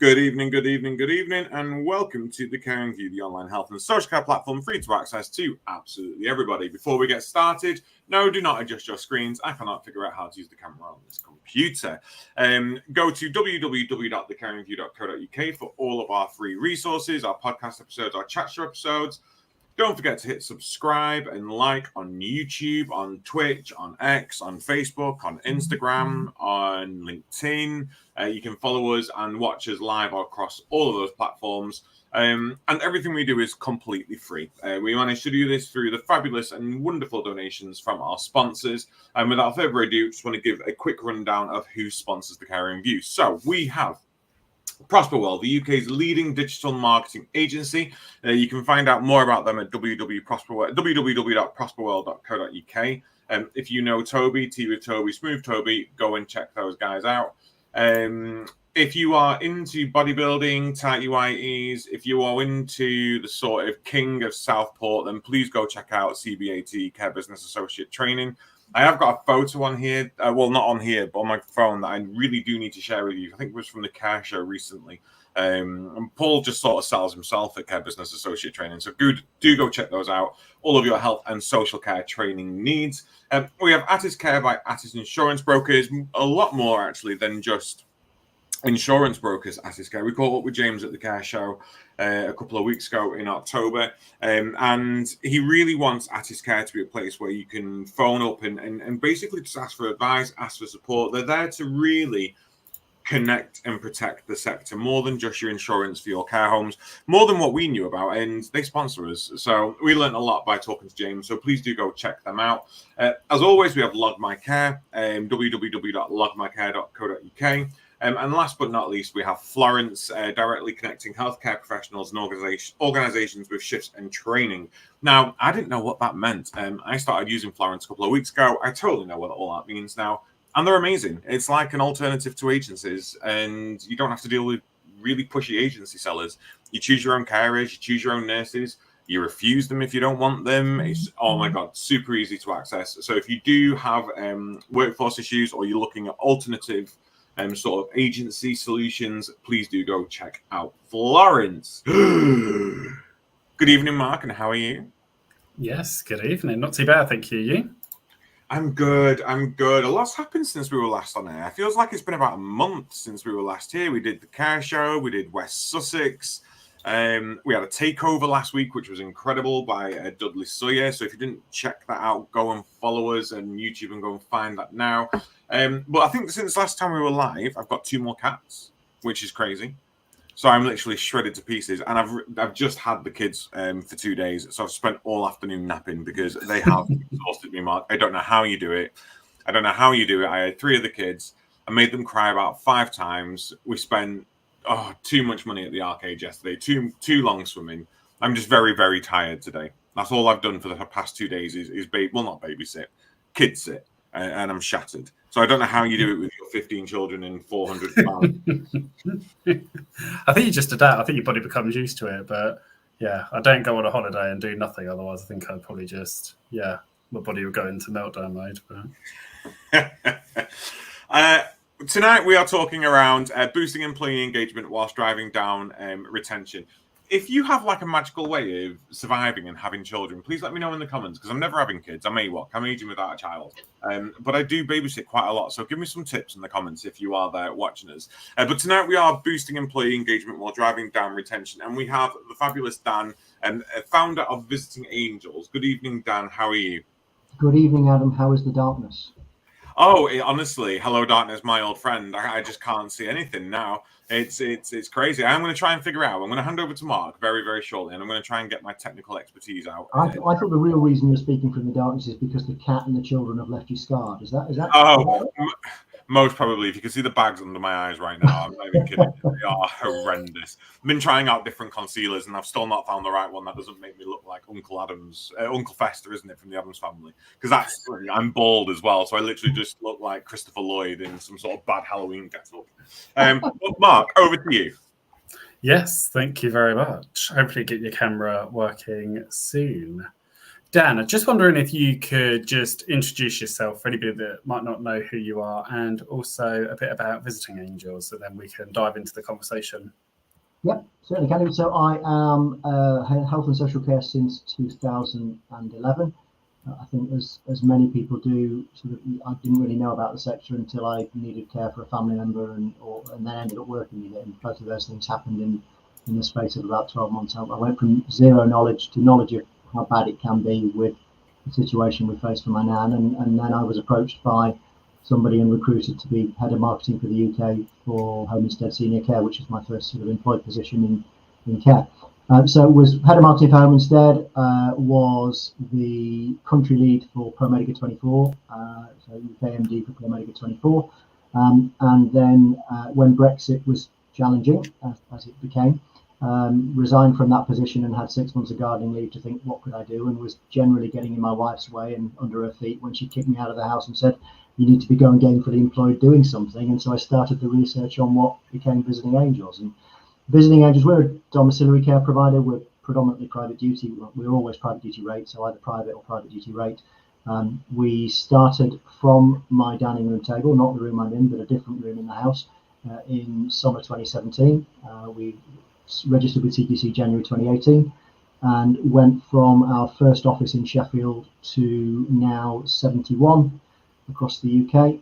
Good evening, and welcome to the Caring View, the online health and social care platform free to access to absolutely everybody. Before we get started, no, do not adjust your screens. I cannot figure out how to use the camera on this computer. Go to www.thecaringview.co.uk for all of our free resources, our podcast episodes, our chat show episodes. Don't forget to hit subscribe and like on YouTube, on Twitch, on X, on Facebook, on Instagram, on LinkedIn. You can follow us and watch us live across all of those platforms. And everything we do is completely free. We managed to do this through the fabulous and wonderful donations from our sponsors. And without further ado, just want to give a quick rundown of who sponsors the Caring View. So we have Prosperwell, the UK's leading digital marketing agency. You can find out more about them at www.prosperwell.co.uk. If you know Toby, Tea with Toby, Smooth Toby, go and check those guys out. If you are into bodybuilding, tight UIEs, if you are into the sort of king of Southport, then please go check out CBAT, Care Business Associate Training. I have got a photo on here, well, not on here, but on my phone that I really do need to share with you. I think it was from the Care Show recently. And Paul just sort of sells himself at Care Business Associate Training. So do go check those out. All of your health and social care training needs. We have Attis Care by Attis Insurance Brokers. A lot more, actually, than just insurance brokers. Attis Care. We caught up with James at the Care Show a couple of weeks ago in October, and he really wants Attis Care to be a place where you can phone up and basically just ask for advice, ask for support. They're there to really connect and protect the sector more than just your insurance for your care homes, more than what we knew about, and they sponsor us. So we learned a lot by talking to James, so please do go check them out. As always, we have Log My Care, www.logmycare.co.uk. And last but not least, we have Florence, directly connecting healthcare professionals and organizations with shifts and training. Now, I didn't know what that meant. I started using Florence a couple of weeks ago. I totally know what all that means now. And they're amazing. It's like an alternative to agencies, and you don't have to deal with really pushy agency sellers. You choose your own carers, you choose your own nurses, you refuse them if you don't want them. It's, oh my God, super easy to access. So if you do have workforce issues or you're looking at alternative sort of agency solutions, please do go check out Florence. Good evening, Mark, and how are you? Yes, good evening. Not too bad, thank you. You? I'm good. A lot's happened since we were last on air. It feels like it's been about a month since we were last here. We did the Care Show, we did West Sussex. We had a takeover last week, which was incredible, by Dudley Sawyer. So if you didn't check that out, go and follow us on YouTube and go and find that now. But I think since last time we were live, I've got 2 more cats, which is crazy. So I'm literally shredded to pieces, and I've just had the kids for 2 days, so I've spent all afternoon napping because they have exhausted me, Mark. I don't know how you do it. I had 3 of the kids. I made them cry about 5 times. We spent too much money at the arcade yesterday. Too long swimming. I'm just very, very tired today. That's all I've done for the past 2 days is not babysit, kids sit, and I'm shattered. So I don't know how you do it with your 15 children and 400 pounds. I think you just adapt. I think your body becomes used to it. But yeah, I don't go on a holiday and do nothing. Otherwise, I think I'd probably just, my body would go into meltdown mode. But tonight we are talking around boosting employee engagement whilst driving down retention. If you have like a magical way of surviving and having children, please let me know in the comments, because I'm never having kids. I'm AWOC. I'm aging without a child. But I do babysit quite a lot. So give me some tips in the comments if you are there watching us. But tonight we are boosting employee engagement while driving down retention. And we have the fabulous Dan, founder of Visiting Angels. Good evening, Dan. How are you? Good evening, Adam. How is the darkness? Oh, honestly, hello, darkness, my old friend. I just can't see anything now. It's crazy. I'm going to try and figure out. I'm going to hand over to Mark very, very shortly, and I'm going to try and get my technical expertise out. I thought the real reason you're speaking from the darkness is because the cat and the children have left you scarred. Is that? Oh, most probably. If you can see the bags under my eyes right now, I'm not even kidding. They are horrendous. I've been trying out different concealers, and I've still not found the right one that doesn't make me look like Uncle Adams, Uncle Fester, isn't it, from the Addams Family? Because I'm bald as well, so I literally just look like Christopher Lloyd in some sort of bad Halloween get-up. But Mark, over to you. Yes, thank you very much. Hopefully get your camera working soon. Dan, I'm just wondering if you could just introduce yourself for anybody that might not know who you are, and also a bit about Visiting Angels, and then we can dive into the conversation. Yep, certainly can do. So I am health and social care since 2011. I think as many people do, sort of, I didn't really know about the sector until I needed care for a family member, and then ended up working in it. And both of those things happened in the space of about 12 months. I went from zero knowledge to knowledge of how bad it can be with the situation we faced for my nan, and then I was approached by somebody and recruited to be head of marketing for the UK for Home Instead Senior Care, which is my first sort of employed position in care. So was head of marketing for Home Instead, was the country lead for ProMedica 24, so UK MD for ProMedica 24. And then when Brexit was challenging, as it became, resigned from that position and had 6 months of gardening leave to think, what could I do? And was generally getting in my wife's way and under her feet when she kicked me out of the house and said, you need to be going gainfully employed doing something. And so I started the research on what became Visiting Angels. And Visiting Angels, we're a domiciliary care provider. We're predominantly private duty. We're always private duty rate, so either private or private duty rate. We started from my dining room table, not the room I'm in, but a different room in the house, in summer 2017. We registered with CQC January 2018 and went from our first office in Sheffield to now 71 across the UK,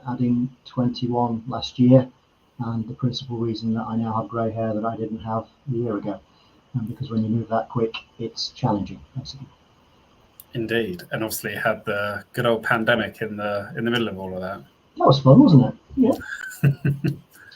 adding 21 last year. And the principal reason that I now have grey hair that I didn't have a year ago, because when you move that quick, it's challenging, basically. Indeed, and obviously had the good old pandemic in the middle of all of that. That was fun, wasn't it? Yeah.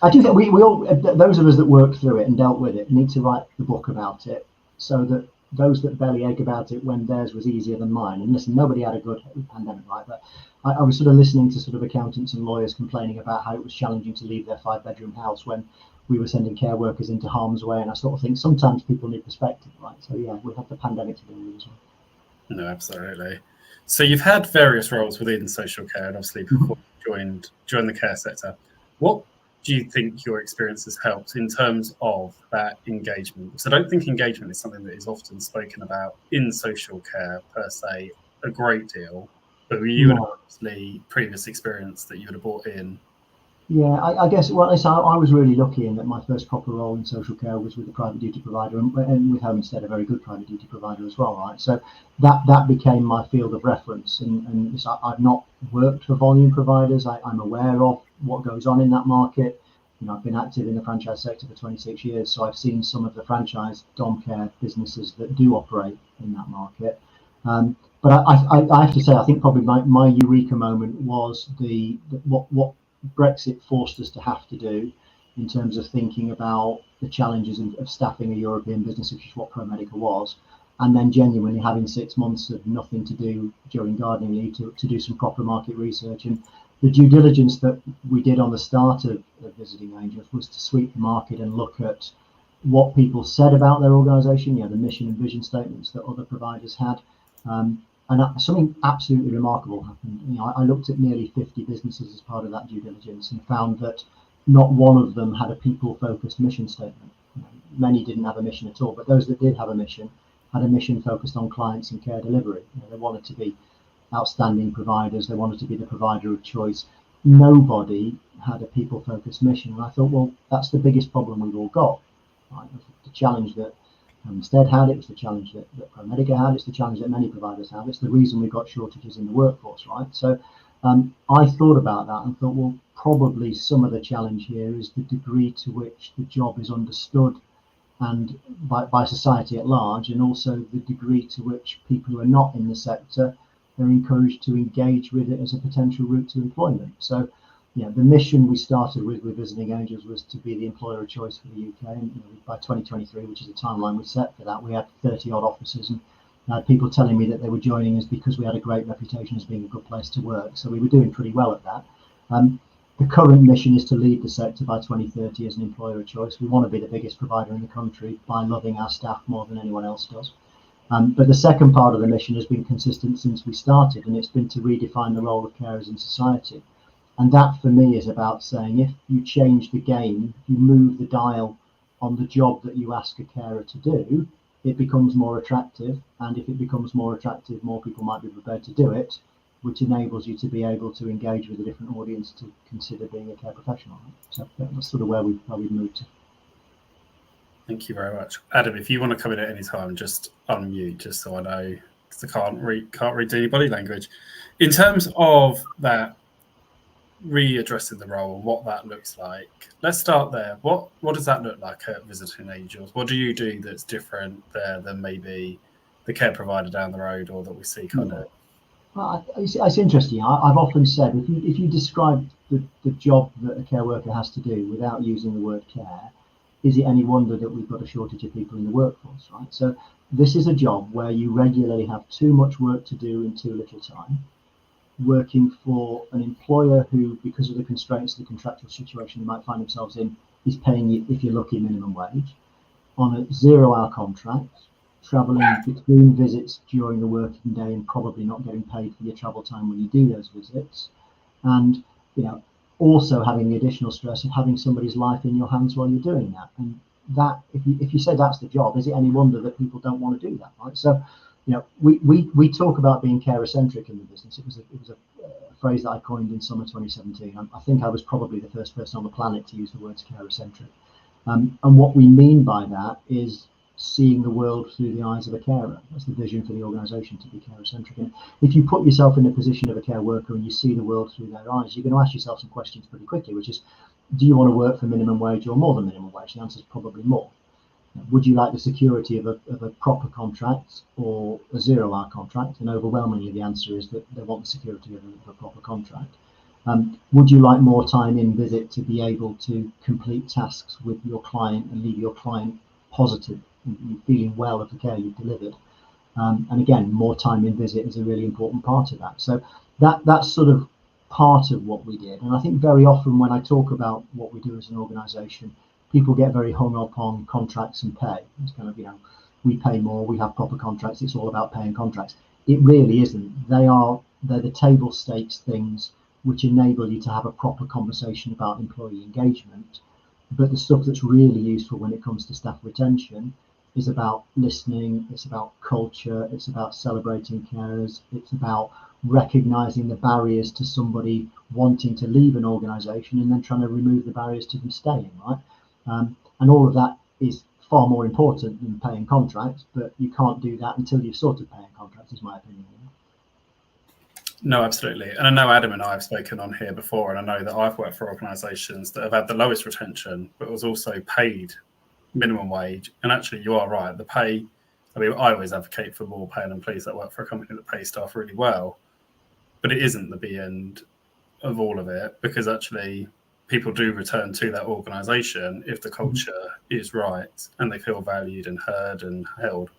I do think we all, those of us that worked through it and dealt with it, need to write the book about it, so that those that bellyache about it when theirs was easier than mine. And listen, nobody had a good pandemic, right? But I was sort of listening to sort of accountants and lawyers complaining about how it was challenging to leave their 5-bedroom house when we were sending care workers into harm's way. And I sort of think sometimes people need perspective, right? So yeah, we have the pandemic to deal with as well. No, absolutely. So you've had various roles within social care, and obviously before you joined the care sector. What do you think your experience has helped in terms of that engagement? Because I don't think engagement is something that is often spoken about in social care per se a great deal, but you had obviously previous experience that you would have brought in. Yeah, I guess, well, I was really lucky in that my first proper role in social care was with a private duty provider, and with Home Instead, a very good private duty provider as well, right? So that became my field of reference, and I've not worked for volume providers. I'm aware of what goes on in that market. You know, I've been active in the franchise sector for 26 years, so I've seen some of the franchise dom care businesses that do operate in that market. But I have to say, I think probably my eureka moment was what Brexit forced us to have to do in terms of thinking about the challenges of staffing a European business, which is what ProMedica was, and then genuinely having 6 months of nothing to do during gardening leave to do some proper market research. And the due diligence that we did on the start of Visiting Angels was to sweep the market and look at what people said about their organisation, you know, the mission and vision statements that other providers had. And something absolutely remarkable happened. You know, I looked at nearly 50 businesses as part of that due diligence and found that not one of them had a people-focused mission statement. You know, many didn't have a mission at all, but those that did have a mission had a mission focused on clients and care delivery. You know, they wanted to be outstanding providers. They wanted to be the provider of choice. Nobody had a people-focused mission. And I thought, well, that's the biggest problem we've all got. Right? The challenge that Instead had, it was the challenge that ProMedica had, it's the challenge that many providers have, it's the reason we've got shortages in the workforce, right? So I thought about that and thought, well, probably some of the challenge here is the degree to which the job is understood and by society at large, and also the degree to which people who are not in the sector are encouraged to engage with it as a potential route to employment. So, you know, the mission we started with Visiting Angels was to be the employer of choice for the UK. And you know, by 2023, which is the timeline we set for that, we had 30 odd offices, and I had people telling me that they were joining us because we had a great reputation as being a good place to work. So we were doing pretty well at that. The current mission is to lead the sector by 2030 as an employer of choice. We want to be the biggest provider in the country by loving our staff more than anyone else does. But the second part of the mission has been consistent since we started, and it's been to redefine the role of carers in society. And that, for me, is about saying if you change the game, you move the dial on the job that you ask a carer to do, it becomes more attractive, and if it becomes more attractive, more people might be prepared to do it, which enables you to be able to engage with a different audience to consider being a care professional. So that's sort of where we've moved to. Thank you very much. Adam, if you want to come in at any time, just unmute, just so I know, because I can't read any body language. In terms of that readdressing the role and what that looks like, let's start there. What does that look like at Visiting Angels? What do you do that's different there than maybe the care provider down the road, or that we see kind of? Well, it's interesting. I've often said, if you describe the job that a care worker has to do without using the word care, is it any wonder that we've got a shortage of people in the workforce, right? So this is a job where you regularly have too much work to do in too little time, working for an employer who, because of the constraints of the contractual situation they might find themselves in, is paying you, if you're lucky, minimum wage, on a 0-hour contract, travelling between visits during the working day and probably not getting paid for your travel time when you do those visits, and also having the additional stress of having somebody's life in your hands while you're doing that. And that, if you say that's the job, is it any wonder that people don't want to do that, right? So, we talk about being care-centric in the business. It was a phrase that I coined in summer 2017. I think I was probably the first person on the planet to use the words care-centric. And what we mean by that is seeing the world through the eyes of a carer. That's the vision for the organisation, to be care-centric. And if you put yourself in the position of a care worker and you see the world through their eyes, you're going to ask yourself some questions pretty quickly, which is, do you want to work for minimum wage or more than minimum wage? The answer is probably more. Would you like the security of a proper contract or a 0-hour contract? And overwhelmingly, the answer is that they want the security of a proper contract. Would you like more time in visit to be able to complete tasks with your client and leave your client positive and feeling well of the care you've delivered? And again, more time in visit is a really important part of that. So that's sort of part of what we did. And I think very often when I talk about what we do as an organisation, people get very hung up on contracts and pay. It's kind of, we pay more, we have proper contracts, it's all about paying contracts. It really isn't. They're the table stakes things which enable you to have a proper conversation about employee engagement. But the stuff that's really useful when it comes to staff retention is about listening, it's about culture, it's about celebrating carers, it's about recognising the barriers to somebody wanting to leave an organisation and then trying to remove the barriers to them staying, right? And all of that is far more important than paying contracts, but you can't do that until you've sorted paying contracts, is my opinion. No, absolutely. And I know Adam and I have spoken on here before, and I know that I've worked for organisations that have had the lowest retention, but was also paid minimum wage. And actually, you are right. The pay, I always advocate for more pay, and I'm pleased that I work for a company that pays staff really well, but it isn't the be end of all of it, because actually people do return to that organisation if the culture is right and they feel valued and heard and held.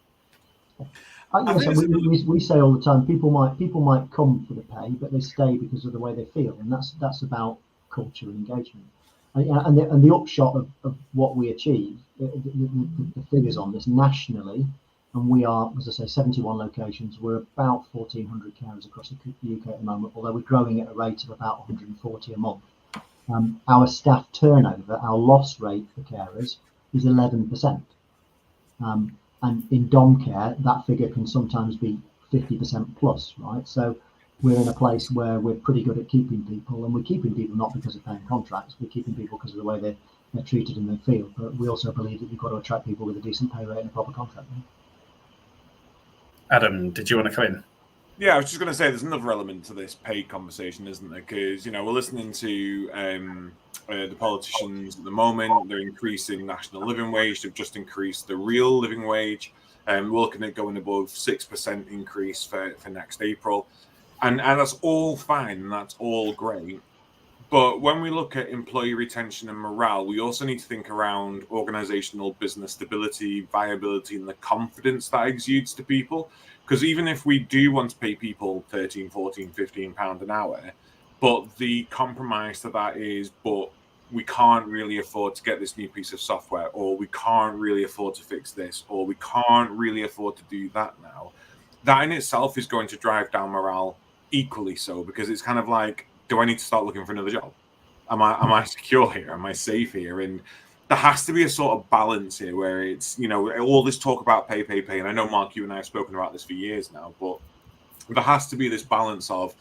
We say all the time, people might come for the pay, but they stay because of the way they feel, and that's about culture and engagement. And the upshot of what we achieve, the figures on this nationally, and we are, as I say, 71 locations. We're about 1,400 carers across the UK at the moment, although we're growing at a rate of about 140 a month. Our staff turnover, our loss rate for carers is 11%. And in dom care, that figure can sometimes be 50% plus, right? So we're in a place where we're pretty good at keeping people, and we're keeping people not because of paying contracts, we're keeping people because of the way they're treated in their field. But we also believe that you've got to attract people with a decent pay rate and a proper contract. Adam, did you want to come in? Yeah, I was just going to say there's another element to this pay conversation, isn't there? Because, we're listening to the politicians at the moment. They're increasing national living wage. They've just increased the real living wage. We're looking at going above 6% increase for next April. And that's all fine and that's all great. But when we look at employee retention and morale, we also need to think around organisational business stability, viability, and the confidence that exudes to people. Because even if we do want to pay people 13, 14, 15 pounds an hour, but the compromise to that is, but we can't really afford to get this new piece of software, or we can't really afford to fix this, or we can't really afford to do that now. That in itself is going to drive down morale equally so, because it's kind of like, do I need to start looking for another job? Am I secure here? Am I safe here? And there has to be a sort of balance here where it's, all this talk about pay. And I know, Mark, you and I have spoken about this for years now, but there has to be this balance of,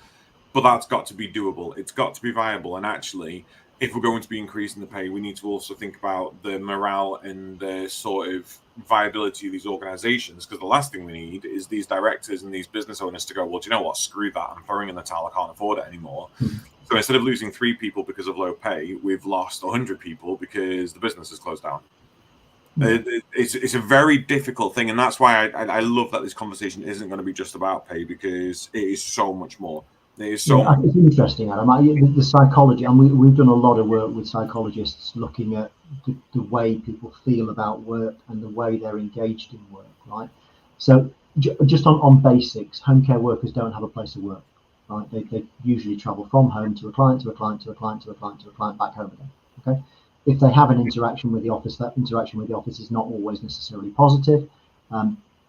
but that's got to be doable. It's got to be viable. And actually, if we're going to be increasing the pay, we need to also think about the morale and the sort of viability of these organizations, because the last thing we need is these directors and these business owners to go, well, do you know what? Screw that. I'm throwing in the towel. I can't afford it anymore. So instead of losing 3 people because of low pay, we've lost 100 people because the business has closed down. It's a very difficult thing, and that's why I love that this conversation isn't going to be just about pay, because it is so much more. It is so much. It's interesting, Adam. The psychology, and we've done a lot of work with psychologists looking at the way people feel about work and the way they're engaged in work, right? So just on basics, home care workers don't have a place of work, right? They usually travel from home to a client, to a client, to a client, to a client, to a client, back home again, okay? If they have an interaction with the office, that interaction with the office is not always necessarily positive.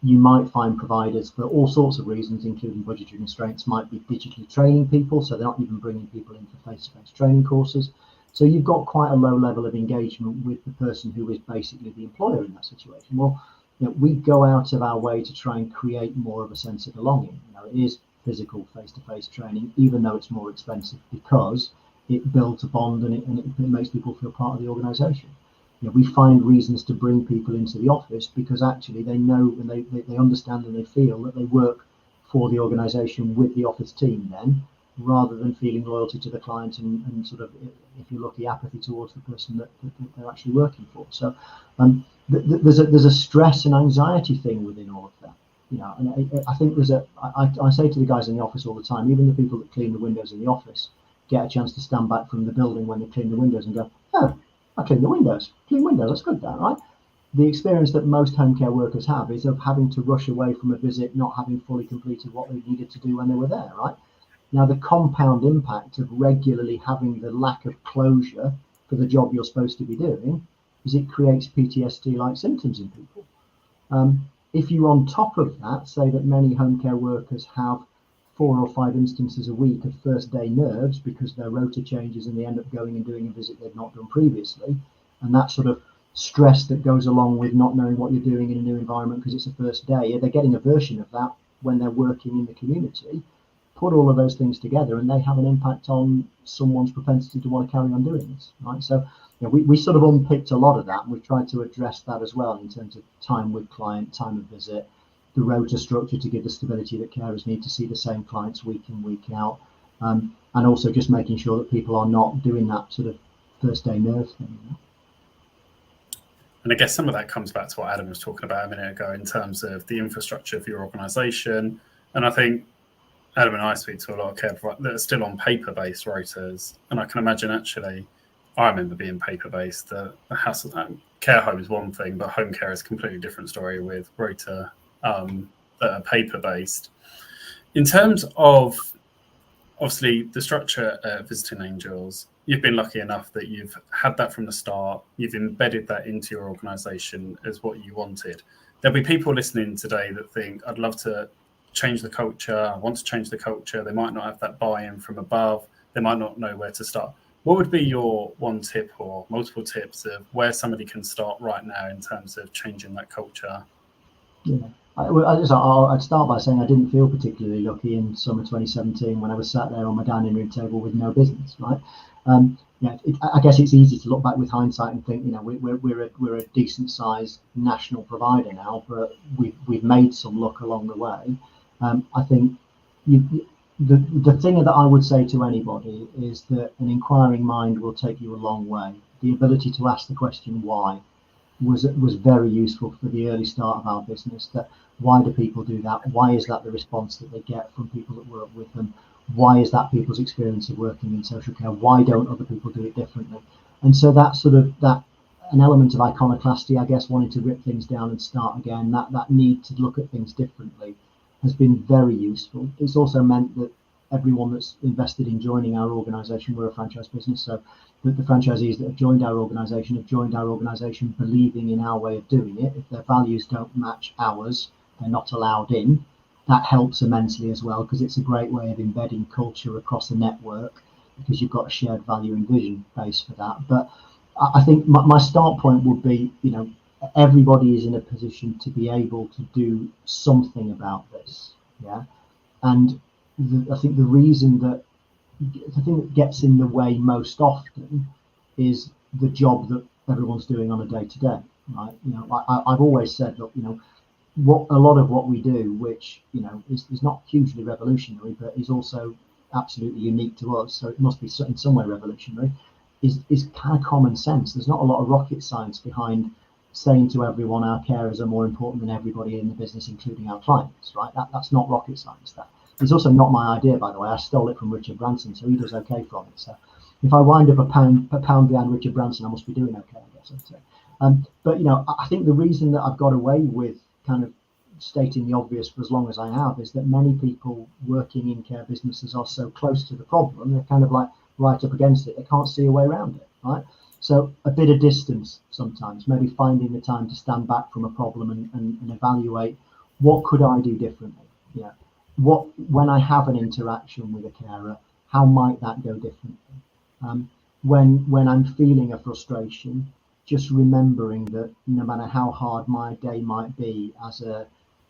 You might find providers, for all sorts of reasons, including budgetary constraints, might be digitally training people, so they're not even bringing people in for face-to-face training courses. So you've got quite a low level of engagement with the person who is basically the employer in that situation. Well, we go out of our way to try and create more of a sense of belonging. It is physical face-to-face training, even though it's more expensive, because it builds a bond and it makes people feel part of the organisation. We find reasons to bring people into the office because actually they know and they understand and they feel that they work for the organisation with the office team then, rather than feeling loyalty to the client and sort of, if you're lucky, apathy towards the person that they're actually working for. So there's a stress and anxiety thing within all of that. And I think I say to the guys in the office all the time, even the people that clean the windows in the office get a chance to stand back from the building when they clean the windows and go, oh, I clean the windows. Clean windows, that's good, that, right? The experience that most home care workers have is of having to rush away from a visit, not having fully completed what they needed to do when they were there, right? Now, the compound impact of regularly having the lack of closure for the job you're supposed to be doing is it creates PTSD-like symptoms in people. If you, on top of that, say that many home care workers have 4 or 5 instances a week of first day nerves because their rota changes and they end up going and doing a visit they've not done previously, and that sort of stress that goes along with not knowing what you're doing in a new environment because it's a first day, they're getting a version of that when they're working in the community. Put all of those things together and they have an impact on someone's propensity to want to carry on doing this, right? So we sort of unpicked a lot of that, and we've tried to address that as well in terms of time with client, time of visit, the rota structure to give the stability that carers need to see the same clients week in, week out, and also just making sure that people are not doing that sort of first day nerve thing. And I guess some of that comes back to what Adam was talking about a minute ago in terms of the infrastructure of your organisation. And I think Adam and I speak to a lot of care providers that are still on paper-based rotas, and I can imagine actually, I remember being paper-based. The hassle, care home is one thing, but home care is a completely different story with rota that are paper-based. In terms of, obviously, the structure at Visiting Angels, you've been lucky enough that you've had that from the start. You've embedded that into your organisation as what you wanted. There'll be people listening today that think, I'd love to change the culture. I want to change the culture. They might not have that buy-in from above. They might not know where to start. What would be your one tip or multiple tips of where somebody can start right now in terms of changing that culture? Yeah, I'd start by saying I didn't feel particularly lucky in summer 2017 when I was sat there on my dining room table with no business, right? I guess it's easy to look back with hindsight and think, we're a decent sized national provider now, but we've made some luck along the way. I think the thing that I would say to anybody is that an inquiring mind will take you a long way. The ability to ask the question why was very useful for the early start of our business. That why do people do that? Why is that the response that they get from people that work with them? Why is that people's experience of working in social care? Why don't other people do it differently? And so that an element of iconoclasty, I guess, wanting to rip things down and start again, that need to look at things differently has been very useful. It's also meant that everyone that's invested in joining our organisation, we're a franchise business, so the franchisees that have joined our organisation believing in our way of doing it. If their values don't match ours, they're not allowed in. That helps immensely as well, because it's a great way of embedding culture across the network, because you've got a shared value and vision base for that. But I think my start point would be, everybody is in a position to be able to do something about this. Yeah. And I think the thing that gets in the way most often is the job that everyone's doing on a day to day. Right. I've always said, look, what a lot of what we do, which is not hugely revolutionary, but is also absolutely unique to us, so it must be in some way revolutionary, is kind of common sense. There's not a lot of rocket science behind saying to everyone our carers are more important than everybody in the business, including our clients, right? That's not rocket science. That it's also not my idea, by the way. I stole it from Richard Branson, so he does okay from it. So if I wind up a pound behind Richard Branson, I must be doing okay, I guess I'd say. But I think the reason that I've got away with kind of stating the obvious for as long as I have is that many people working in care businesses are so close to the problem, they're kind of like right up against it. They can't see a way around it, right? So a bit of distance sometimes, maybe finding the time to stand back from a problem and evaluate, what could I do differently? When I have an interaction with a carer, how might that go differently? When I'm feeling a frustration, just remembering that no matter how hard my day might be as a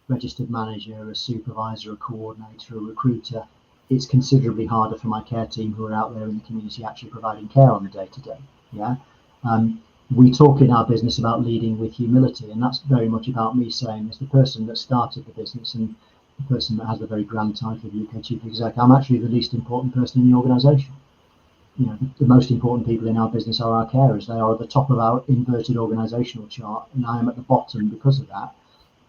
registered manager, a supervisor, a coordinator, a recruiter, it's considerably harder for my care team who are out there in the community actually providing care on the day-to-day. Yeah. We talk in our business about leading with humility, and that's very much about me saying, as the person that started the business and the person that has the very grand title of UK Chief Exec, I'm actually the least important person in the organisation. The most important people in our business are our carers. They are at the top of our inverted organisational chart, and I am at the bottom because of that.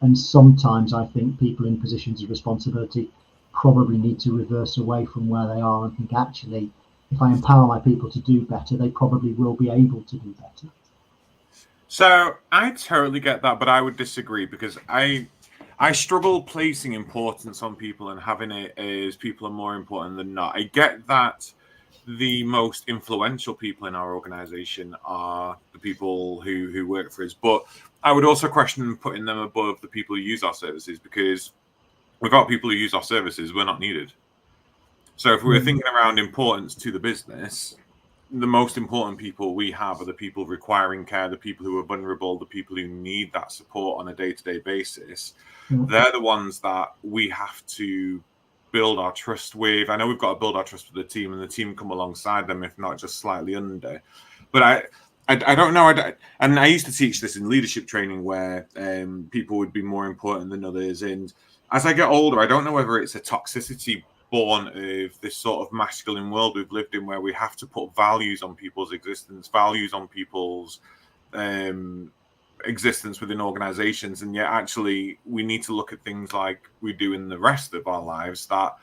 And sometimes I think people in positions of responsibility probably need to reverse away from where they are and think, actually, if I empower my people to do better, they probably will be able to do better. So I totally get that, but I would disagree, because I struggle placing importance on people and having it as people are more important than not. I get that the most influential people in our organization are the people who work for us, but I would also question putting them above the people who use our services, because without people who use our services, we're not needed. So if we're thinking around importance to the business, the most important people we have are the people requiring care, the people who are vulnerable, the people who need that support on a day-to-day basis. They're the ones that we have to build our trust with. I know we've got to build our trust with the team, and the team come alongside them, if not just slightly under. But I don't know. And I used to teach this in leadership training, where people would be more important than others. And as I get older, I don't know whether it's a toxicity born of this sort of masculine world we've lived in, where we have to put values on people's existence, values on people's existence within organizations, and yet actually we need to look at things like we do in the rest of our lives, that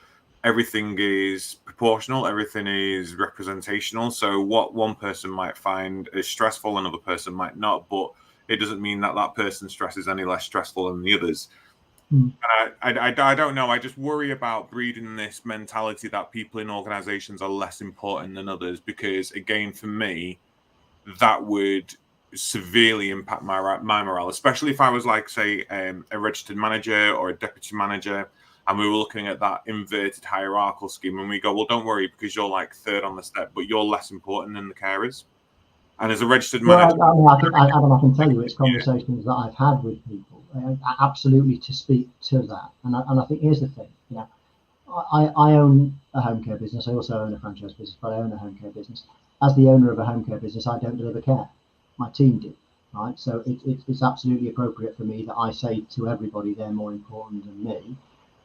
everything is proportional, everything is representational. So what one person might find as stressful, another person might not, but it doesn't mean that that person's stress is any less stressful than the others. And I don't know. I just worry about breeding this mentality that people in organizations are less important than others, because again, for me, that would severely impact my morale, especially if I was like, say, a registered manager or a deputy manager, and we were looking at that inverted hierarchical scheme, and we go, well, don't worry, because you're like third on the step, but you're less important than the carers. And as a registered manager, I can tell you, it's conversations that I've had with people, absolutely, to speak to that. And I think here's the thing, I own a home care business. I also own a franchise business, but I own a home care business. As the owner of a home care business, I don't deliver care. My team do, right? So it's absolutely appropriate for me that I say to everybody they're more important than me.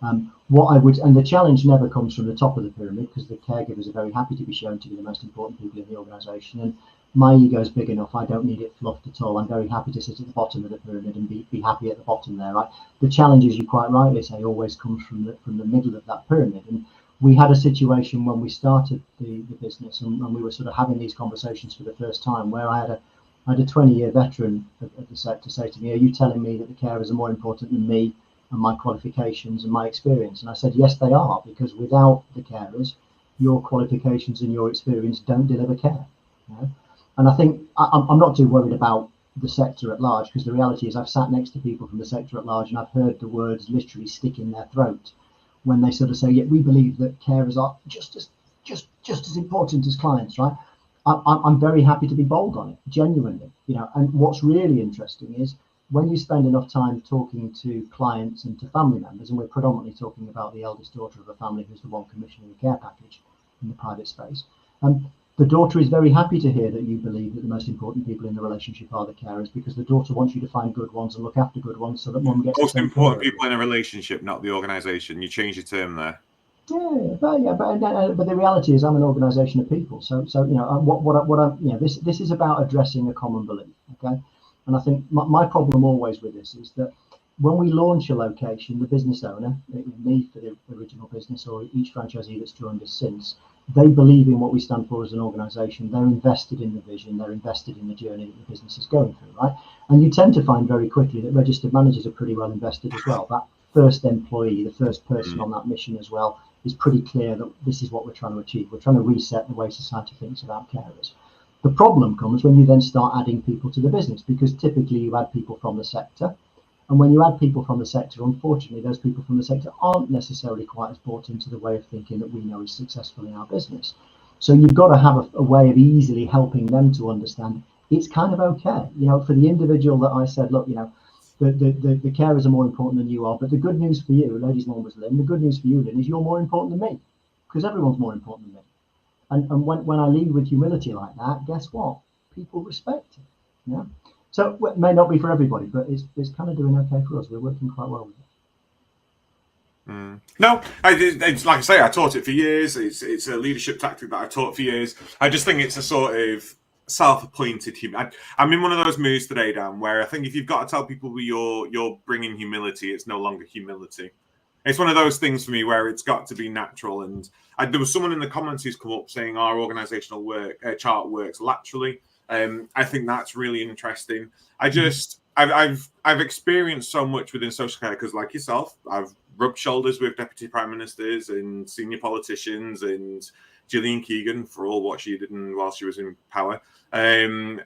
And the challenge never comes from the top of the pyramid, because the caregivers are very happy to be shown to be the most important people in the organisation. And my ego is big enough. I don't need it fluffed at all. I'm very happy to sit at the bottom of the pyramid and be happy at the bottom there, right? The challenge, as you quite rightly say, always comes from the middle of that pyramid. And we had a situation when we started the business, and we were sort of having these conversations for the first time, where I had a 20-year veteran of the sector say to me, are you telling me that the carers are more important than me and my qualifications and my experience? And I said, yes, they are, because without the carers, your qualifications and your experience don't deliver care. And I think I'm not too worried about the sector at large, because the reality is I've sat next to people from the sector at large, and I've heard the words literally stick in their throat when they sort of say, yeah, we believe that carers are just as important as clients, right? I'm very happy to be bold on it, genuinely. And what's really interesting is when you spend enough time talking to clients and to family members, and we're predominantly talking about the eldest daughter of a family who's the one commissioning the care package in the private space. The daughter is very happy to hear that you believe that the most important people in the relationship are the carers, because the daughter wants you to find good ones and look after good ones so that mum gets most important people in a relationship, not the organisation. You change your term there. But the reality is, I'm an organisation of people. So this is about addressing a common belief. Okay, and I think my problem always with this is that when we launch a location, the business owner, me for the original business, or each franchisee that's joined us since, they believe in what we stand for as an organisation. They're invested in the vision. They're invested in the journey that the business is going through, right? And you tend to find very quickly that registered managers are pretty well invested as well. That first employee, the first person on that mission as well, is pretty clear that this is what we're trying to achieve. We're trying to reset the way society thinks about carers. The problem comes when you then start adding people to the business, because typically you add people from the sector. And when you add people from the sector, unfortunately, those people from the sector aren't necessarily quite as bought into the way of thinking that we know is successful in our business. So you've got to have a way of easily helping them to understand it's kind of okay. For the individual that I said, look, the carers are more important than you are. But the good news for you, lady's name was Lynn, the good news for you, Lynn, is you're more important than me, because everyone's more important than me. And when I lead with humility like that, guess what? People respect it. Yeah. So it may not be for everybody, but it's kind of doing okay for us. We're working quite well with it. No, it's like I say, I taught it for years. It's a leadership tactic that I taught for years. I just think it's a sort of self-appointed human. I'm in one of those moods today, Dan, where I think if you've got to tell people you're bringing humility, it's no longer humility. It's one of those things for me where it's got to be natural. And there was someone in the comments who's come up saying our organisational chart works laterally. I think that's really interesting. I've experienced so much within social care because, like yourself, I've rubbed shoulders with deputy prime ministers and senior politicians and Gillian Keegan for all what she did while she was in power, and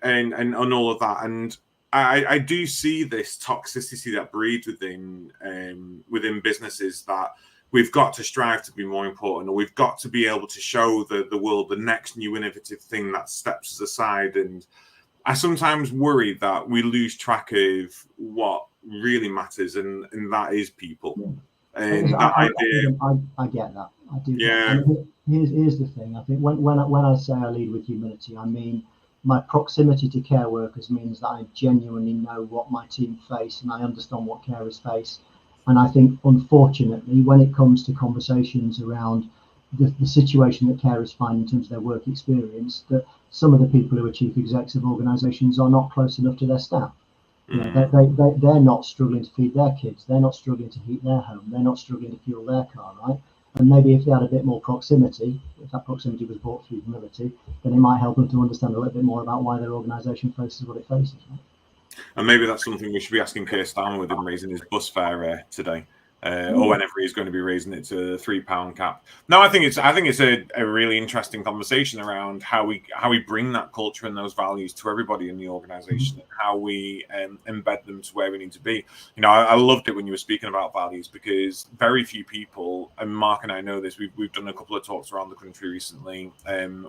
all of that. And I do see this toxicity that breeds within businesses, that we've got to strive to be more important, or we've got to be able to show the world the next new innovative thing that steps us aside. And I sometimes worry that we lose track of what really matters, and that is people. Yeah. And I get that. I do. Yeah. Here's the thing. I think when I say I lead with humility, I mean my proximity to care workers means that I genuinely know what my team face, and I understand what carers face. And I think, unfortunately, when it comes to conversations around the situation that carers find in terms of their work experience, that some of the people who are chief execs of organisations are not close enough to their staff. They're not struggling to feed their kids. They're not struggling to heat their home. They're not struggling to fuel their car, right? And maybe if they had a bit more proximity, if that proximity was brought through humility, then it might help them to understand a little bit more about why their organisation faces what it faces, right? And maybe that's something we should be asking Keir Starmer with him raising his bus fare today, or whenever he's going to be raising it to the £3 cap. No, I think it's a really interesting conversation around how we bring that culture and those values to everybody in the organisation, and how we embed them to where we need to be. I loved it when you were speaking about values, because very few people, and Mark and I know this, we've done a couple of talks around the country recently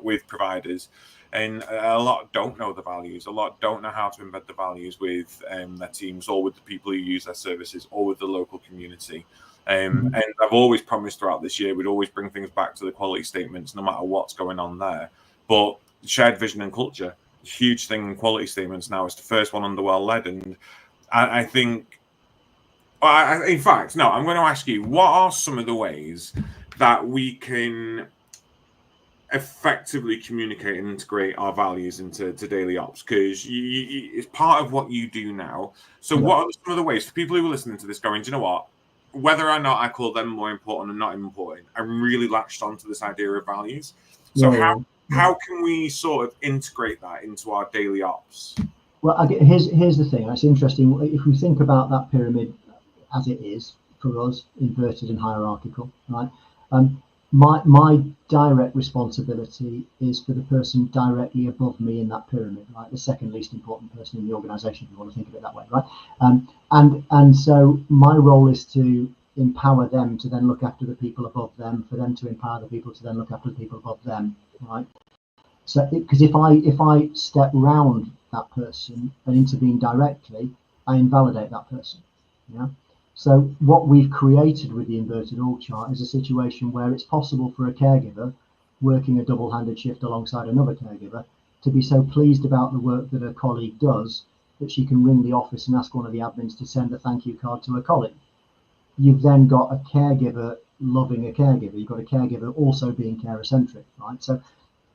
with providers. And a lot don't know the values. A lot don't know how to embed the values with their teams, or with the people who use their services, or with the local community. And I've always promised throughout this year we'd always bring things back to the quality statements, no matter what's going on there. But shared vision and culture, a huge thing in quality statements now. It's the first one under well-led. And I think, in fact, no, I'm going to ask you, what are some of the ways that we can effectively communicate and integrate our values into daily ops, because it's part of what you do now. So what are some of the ways for people who are listening to this going, do you know what, whether or not I call them more important and not important, I'm really latched onto this idea of values. So how can we sort of integrate that into our daily ops? Well, here's the thing. It's interesting. If we think about that pyramid as it is for us, inverted and hierarchical, right? My direct responsibility is for the person directly above me in that pyramid, right? The second least important person in the organisation, if you want to think of it that way, right? And so my role is to empower them to then look after the people above them, for them to empower the people to then look after the people above them, right? So, because if I step round that person and intervene directly, I invalidate that person. Yeah. So what we've created with the inverted org chart is a situation where it's possible for a caregiver working a double-handed shift alongside another caregiver to be so pleased about the work that a colleague does that she can ring the office and ask one of the admins to send a thank you card to a colleague. You've then got a caregiver loving a caregiver. You've got a caregiver also being carer-centric, right? So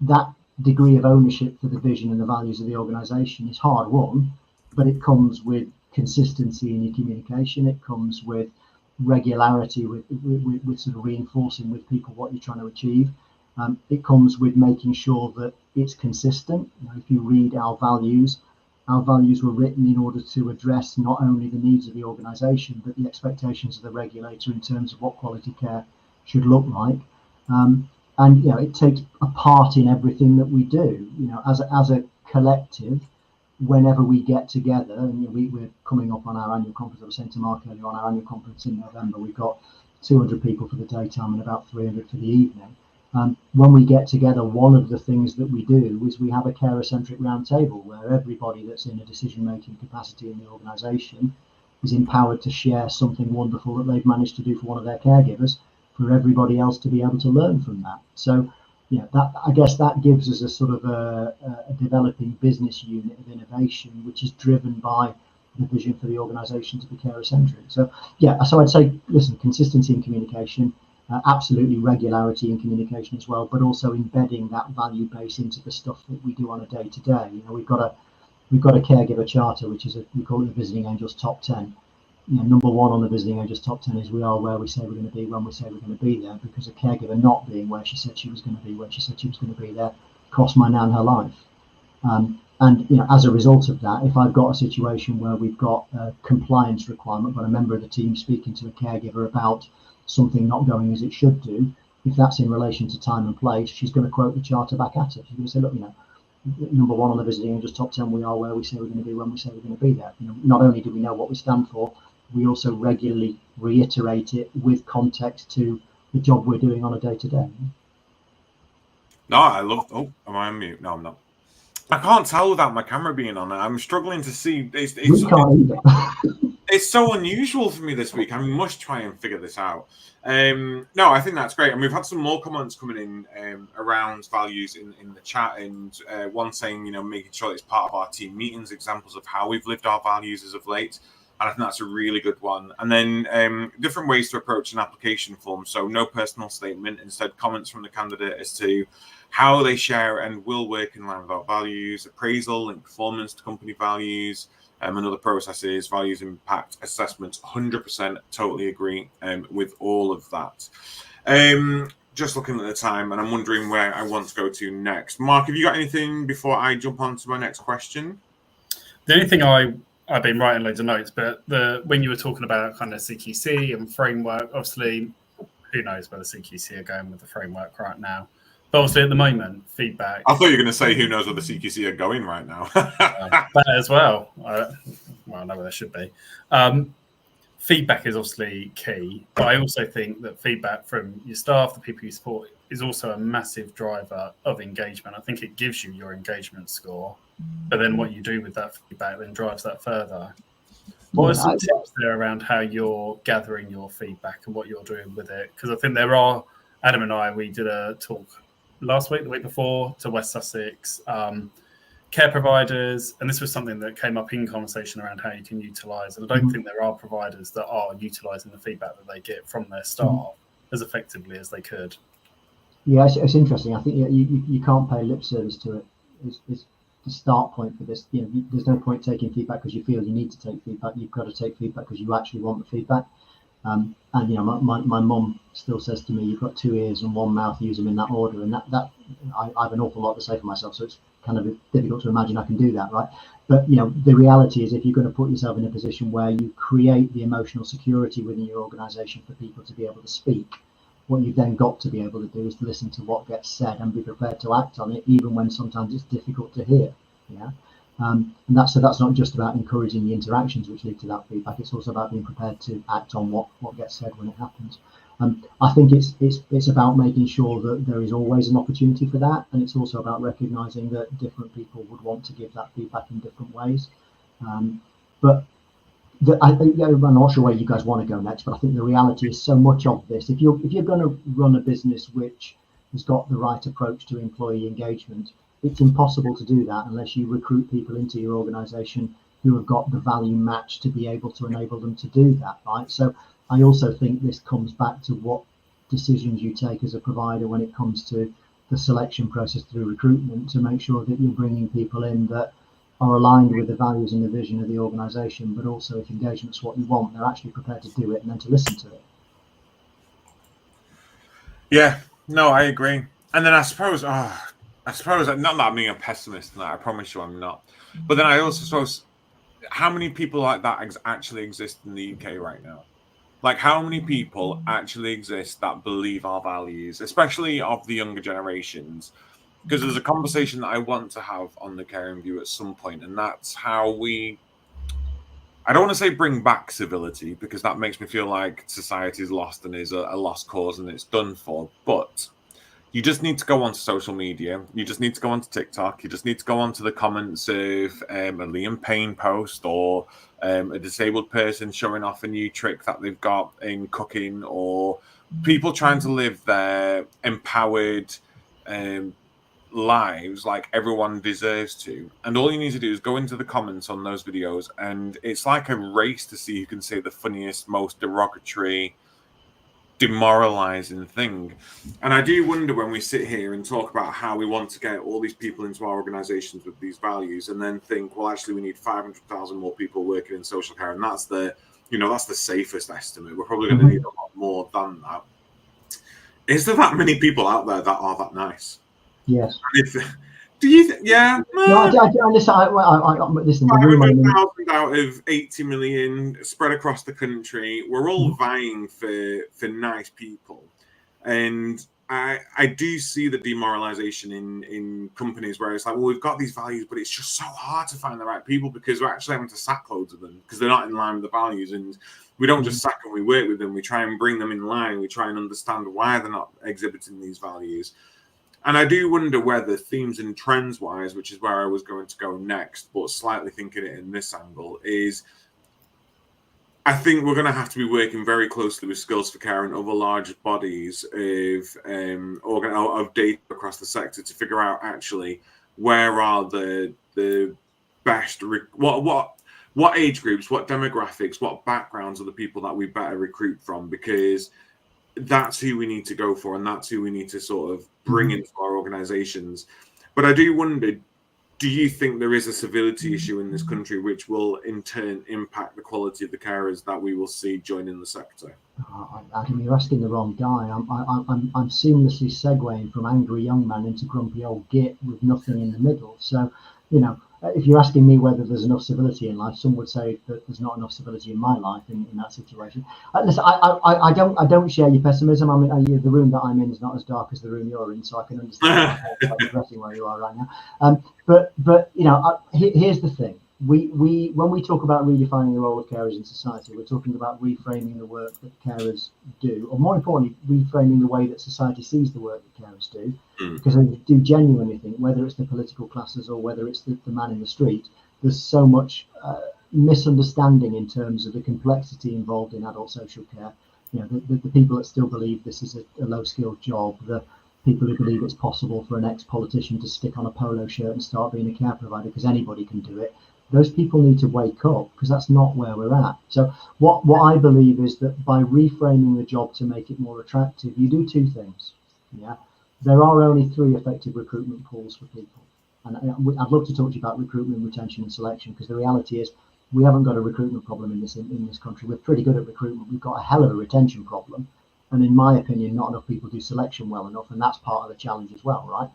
that degree of ownership for the vision and the values of the organisation is hard won, but it comes with consistency in your communication. It comes with regularity, with sort of reinforcing with people what you're trying to achieve. It comes with making sure that it's consistent. You know, if you read our values were written in order to address not only the needs of the organisation, but the expectations of the regulator in terms of what quality care should look like. And you know, it takes a part in everything that we do. You know, as a collective, whenever we get together, and you know, we're coming up on our annual conference. I was saying to Mark earlier, on our annual conference in November, we've got 200 people for the daytime and about 300 for the evening. When we get together, one of the things that we do is we have a carer-centric roundtable where everybody that's in a decision-making capacity in the organisation is empowered to share something wonderful that they've managed to do for one of their caregivers, for everybody else to be able to learn from that. So, yeah, that, I guess that gives us a sort of a developing business unit of innovation, which is driven by the vision for the organisation to be carer-centric. So, yeah, so I'd say, listen, consistency in communication, absolutely regularity in communication as well, but also embedding that value base into the stuff that we do on a day-to-day. You know, we've got a caregiver charter, which is we call it the Visiting Angels Top 10. You know, number one on the Visiting Angels Top 10 is we are where we say we're going to be when we say we're going to be there, because a caregiver not being where she said she was going to be when she said she was going to be there cost my nan her life. And you know, as a result of that, if I've got a situation where we've got a compliance requirement, but a member of the team speaking to a caregiver about something not going as it should do, if that's in relation to time and place, she's going to quote the charter back at her. She's going to say, look, you know, number one on the Visiting Angels Top 10, we are where we say we're going to be when we say we're going to be there. You know, not only do we know what we stand for, we also regularly reiterate it with context to the job we're doing on a day-to-day. No, I love. Oh, am I on mute? No, I'm not. I can't tell without my camera being on. I'm struggling to see. We can't either. It's so unusual for me this week. I must try and figure this out. No, I think that's great. And we've had some more comments coming in around values in the chat. And one saying, you know, making sure it's part of our team meetings, examples of how we've lived our values as of late. And I think that's a really good one. And then different ways to approach an application form. So no personal statement, instead comments from the candidate as to how they share and will work in line with our values, appraisal and performance to company values, and other processes, values, impact assessments. 100% totally agree with all of that. Just looking at the time, and I'm wondering where I want to go to next. Mark, have you got anything before I jump on to my next question? The only thing I've been writing loads of notes, but when you were talking about kind of CQC and framework, obviously, who knows where the CQC are going with the framework right now. But obviously, at the moment, feedback. I thought you were going to say who knows where the CQC are going right now. That as well. Well, I know where there should be. Feedback is obviously key, but I also think that feedback from your staff, the people you support, is also a massive driver of engagement. I think it gives you your engagement score, but then what you do with that feedback then drives that further. What are some tips there around how you're gathering your feedback and what you're doing with it? Because I think there are, Adam and I, we did a talk last week, the week before, to West Sussex care providers, and this was something that came up in conversation around how you can utilise, and I don't think there are providers that are utilising the feedback that they get from their staff as effectively as they could. Yeah, it's interesting. I think you can't pay lip service to it. It's the start point for this. You know, there's no point taking feedback because you feel you need to take feedback. You've got to take feedback because you actually want the feedback. And you know, my mum still says to me, "You've got two ears and one mouth. Use them in that order." And that I have an awful lot to say for myself, so it's kind of difficult to imagine I can do that, right? But you know, the reality is, if you're going to put yourself in a position where you create the emotional security within your organisation for people to be able to speak, what you've then got to be able to do is to listen to what gets said and be prepared to act on it, even when sometimes it's difficult to hear. Yeah. And that's not just about encouraging the interactions which lead to that feedback. It's also about being prepared to act on what gets said when it happens. I think it's about making sure that there is always an opportunity for that, and it's also about recognising that different people would want to give that feedback in different ways. But I'm not sure where you guys want to go next, but I think the reality is so much of this. If you're going to run a business which has got the right approach to employee engagement, it's impossible to do that unless you recruit people into your organisation who have got the value match to be able to enable them to do that, right? So I also think this comes back to what decisions you take as a provider when it comes to the selection process through recruitment, to make sure that you're bringing people in that are aligned with the values and the vision of the organisation, but also if engagement's what you want, they're actually prepared to do it and then to listen to it. Yeah, no, I agree. And then I suppose not that I'm being a pessimist, and I promise you I'm not. But then I also suppose, how many people like that actually exist in the UK right now? Like, how many people actually exist that believe our values, especially of the younger generations? Because there's a conversation that I want to have on the Caring View at some point, and that's how I don't want to say bring back civility, because that makes me feel like society is lost and is a lost cause and it's done for. But you just need to go onto social media. You just need to go onto TikTok. You just need to go onto the comments of a Liam Payne post, or a disabled person showing off a new trick that they've got in cooking, or people trying to live their empowered lives like everyone deserves to. And all you need to do is go into the comments on those videos, and it's like a race to see who can say the funniest, most derogatory, demoralizing thing. And I do wonder, when we sit here and talk about how we want to get all these people into our organizations with these values, and then think, well, actually we need 500,000 more people working in social care, and that's the safest estimate. We're probably going to need a lot more than that. Is there that many people out there that are that nice? Yes. Do you? Yeah. No, listen. Listen. 500,000 out of 80 million spread across the country. We're all vying for nice people, and I do see the demoralization in companies where it's like, well, we've got these values, but it's just so hard to find the right people because we're actually having to sack loads of them because they're not in line with the values. And we don't just sack them; we work with them. We try and bring them in line. We try and understand why they're not exhibiting these values. And I do wonder whether themes and trends wise, which is where I was going to go next, but slightly thinking it in this angle, is I think we're going to have to be working very closely with Skills for Care and other large bodies of data across the sector to figure out actually where are the best, what age groups, what demographics, what backgrounds are the people that we better recruit from, because that's who we need to go for, and that's who we need to sort of bring into our organizations. But I do wonder, do you think there is a civility issue in this country which will in turn impact the quality of the carers that we will see joining the sector? Adam, you're asking the wrong guy. I'm seamlessly segueing from angry young man into grumpy old git with nothing in the middle. So, if you're asking me whether there's enough civility in life, some would say that there's not enough civility in my life in that situation. Listen, I don't share your pessimism. I mean, the room that I'm in is not as dark as the room you're in, so I can understand addressing where you are right now. But here's the thing. When we talk about redefining the role of carers in society, we're talking about reframing the work that carers do, or more importantly, reframing the way that society sees the work that carers do. Because I do genuinely think, whether it's the political classes or whether it's the man in the street, there's so much misunderstanding in terms of the complexity involved in adult social care. The people that still believe this is a low-skilled job, the people who believe it's possible for an ex-politician to stick on a polo shirt and start being a care provider because anybody can do it. Those people need to wake up, because that's not where we're at. So what I believe is that by reframing the job to make it more attractive, you do two things. Yeah, there are only 3 effective recruitment pools for people. And I'd love to talk to you about recruitment, retention and selection, because the reality is we haven't got a recruitment problem in this country. We're pretty good at recruitment. We've got a hell of a retention problem. And in my opinion, not enough people do selection well enough. And that's part of the challenge as well, right?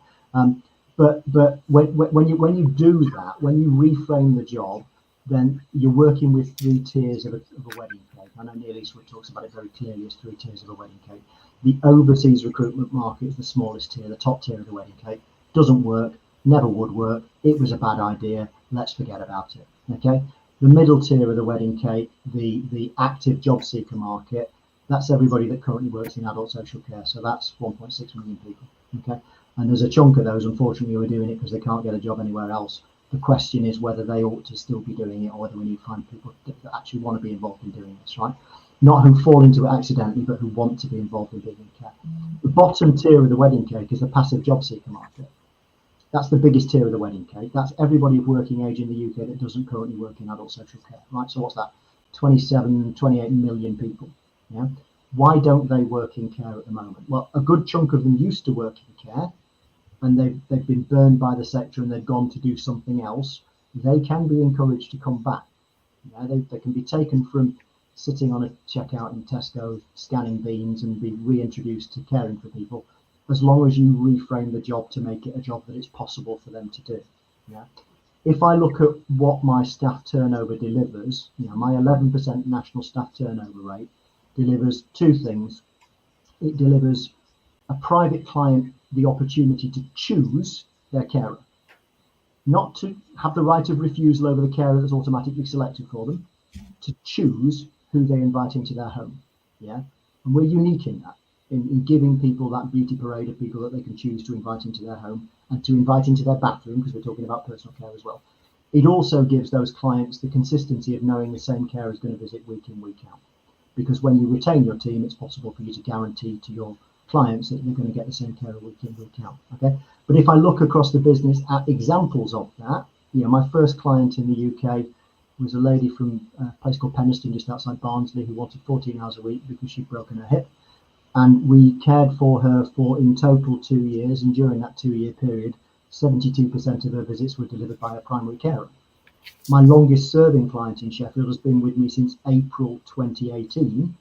But when you do that, when you reframe the job, then you're working with 3 tiers of a wedding cake. I know Neil Eastwood talks about it very clearly as 3 tiers of a wedding cake. The overseas recruitment market is the smallest tier, the top tier of the wedding cake. Doesn't work, never would work. It was a bad idea. let's forget about it. Okay, the middle tier of the wedding cake, the active job seeker market, that's everybody that currently works in adult social care. So that's 1.6 million people. Okay, and there's a chunk of those, unfortunately, who are doing it because they can't get a job anywhere else. The question is whether they ought to still be doing it, or whether we need to find people that actually want to be involved in doing this, right? Not who fall into it accidentally, but who want to be involved in being in care. The bottom tier of the wedding cake is the passive job seeker market. That's the biggest tier of the wedding cake. That's everybody of working age in the UK that doesn't currently work in adult social care, right? So what's that? 27, 28 million people. Yeah. Why don't they work in care at the moment? Well, a good chunk of them used to work in care, and they've been burned by the sector and they've gone to do something else. They can be encouraged to come back. Yeah, they can be taken from sitting on a checkout in Tesco, scanning beans, and be reintroduced to caring for people, as long as you reframe the job to make it a job that it's possible for them to do. Yeah. If I look at what my staff turnover delivers, my 11% national staff turnover rate delivers two things. It delivers a private client the opportunity to choose their carer, not to have the right of refusal over the carer that's automatically selected for them, to choose who they invite into their home. Yeah, and we're unique in that, in giving people that beauty parade of people that they can choose to invite into their home and to invite into their bathroom, because we're talking about personal care as well. It also gives those clients the consistency of knowing the same carer is going to visit week in, week out. Because when you retain your team, it's possible for you to guarantee to your clients that they're going to get the same carer week in, week out. Okay, but if I look across the business at examples of that, my first client in the UK was a lady from a place called Penistone, just outside Barnsley, who wanted 14 hours a week because she'd broken her hip. And we cared for her for in total 2 years. And during that 2-year period, 72% of her visits were delivered by a primary carer. My longest serving client in Sheffield has been with me since April 2018.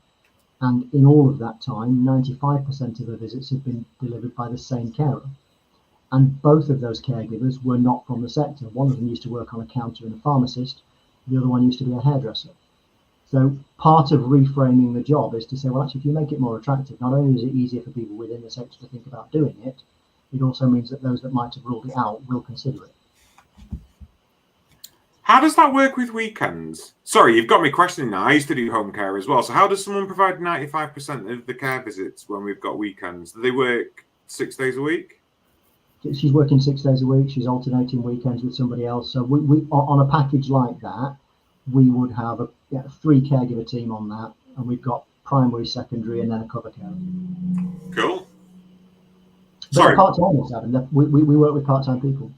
And in all of that time, 95% of her visits have been delivered by the same carer. And both of those caregivers were not from the sector. One of them used to work on a counter and a pharmacist. The other one used to be a hairdresser. So part of reframing the job is to say, well, actually, if you make it more attractive, not only is it easier for people within the sector to think about doing it, it also means that those that might have ruled it out will consider it. How does that work with weekends? Sorry, you've got me questioning now. I used to do home care as well. So how does someone provide 95% of the care visits when we've got weekends? Do they work 6 days a week? She's working 6 days a week. She's alternating weekends with somebody else. So we on a package like that, we would have a 3 caregiver team on that, and we've got primary, secondary, and then a cover carer. Cool. But sorry, part-timers, Adam. We work with part-time people.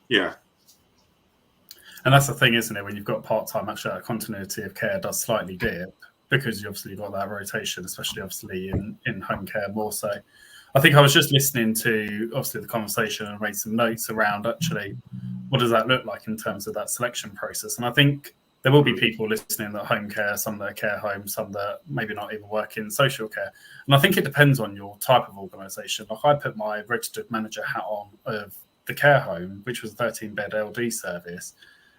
Yeah. And that's the thing, isn't it? When you've got part-time, actually, that continuity of care does slightly dip, because you obviously got that rotation, especially obviously in home care more so. I think I was just listening to obviously the conversation and made some notes around actually what does that look like in terms of that selection process. And I think there will be people listening that home care, some that are care home, some that maybe not even work in social care. And I think it depends on your type of organisation. Like I put my registered manager hat on of the care home, which was a 13-bed LD service.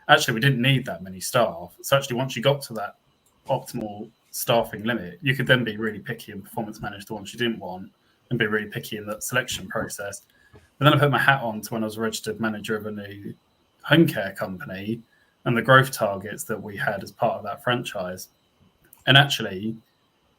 Actually, we didn't need that many staff. So actually, once you got to that optimal staffing limit, you could then be really picky and performance manage the ones you didn't want and be really picky in that selection process. But then I put my hat on to when I was a registered manager of a new home care company and the growth targets that we had as part of that franchise. And actually,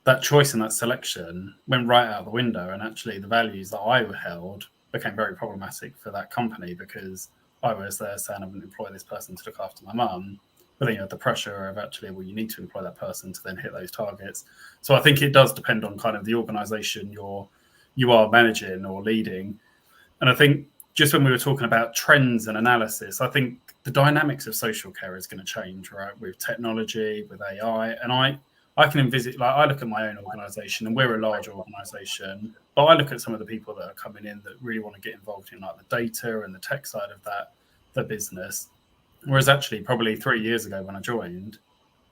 that choice and that selection went right out the window. And actually, the values that I held became very problematic for that company, because I was there saying I wouldn't employ this person to look after my mum. But then you had the pressure of actually, well, you need to employ that person to then hit those targets. So I think it does depend on kind of the organisation you are managing or leading. And I think just when we were talking about trends and analysis, I think the dynamics of social care is going to change, right? With technology, with AI. And I can envisage, like I look at my own organisation, and we're a large organisation, but I look at some of the people that are coming in that really want to get involved in like the data and the tech side of the business. Whereas actually probably 3 years ago when I joined,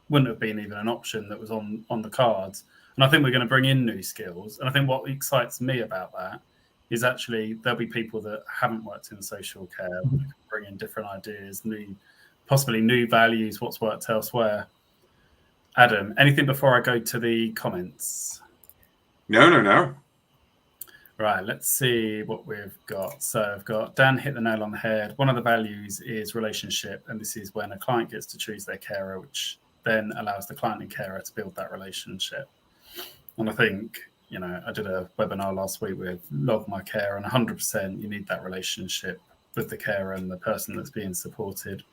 wouldn't have been even an option that was on the cards. And I think we're going to bring in new skills. And I think what excites me about that is actually there'll be people that haven't worked in social care, who can bring in different ideas, possibly new values, what's worked elsewhere. Adam, anything before I go to the comments? No. Right, let's see what we've got. So I've got Dan hit the nail on the head. One of the values is relationship, and this is when a client gets to choose their carer, which then allows the client and carer to build that relationship. And I think, I did a webinar last week with Log My Care, and 100% you need that relationship with the carer and the person that's being supported.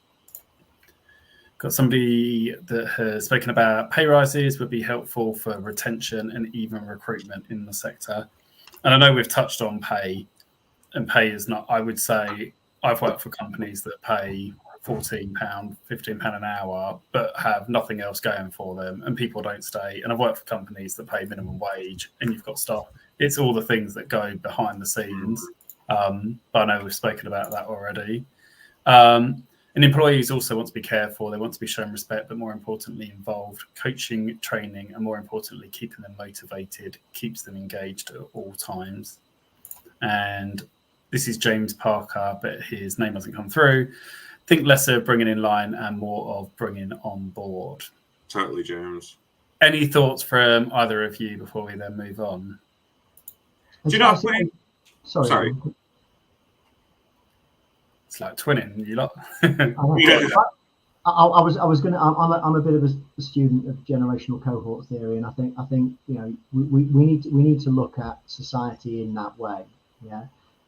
Got somebody that has spoken about pay rises would be helpful for retention and even recruitment in the sector. And I know we've touched on pay, and pay is not, I would say, I've worked for companies that pay £14, £15 an hour, but have nothing else going for them, and people don't stay. And I've worked for companies that pay minimum wage, and you've got staff. It's all the things that go behind the scenes. But I know we've spoken about that already. And employees also want to be cared for. They want to be shown respect, but more importantly, involved. Coaching, training, and more importantly, keeping them motivated keeps them engaged at all times. And this is James Parker, but his name hasn't come through. Think less of bringing in line and more of bringing on board. Totally, James. Any thoughts from either of you before we then move on? Do you know? Sorry. It's like twinning, you lot. I was going to. I'm a bit of a student of generational cohort theory, and I think we need to look at society in that way. Yeah,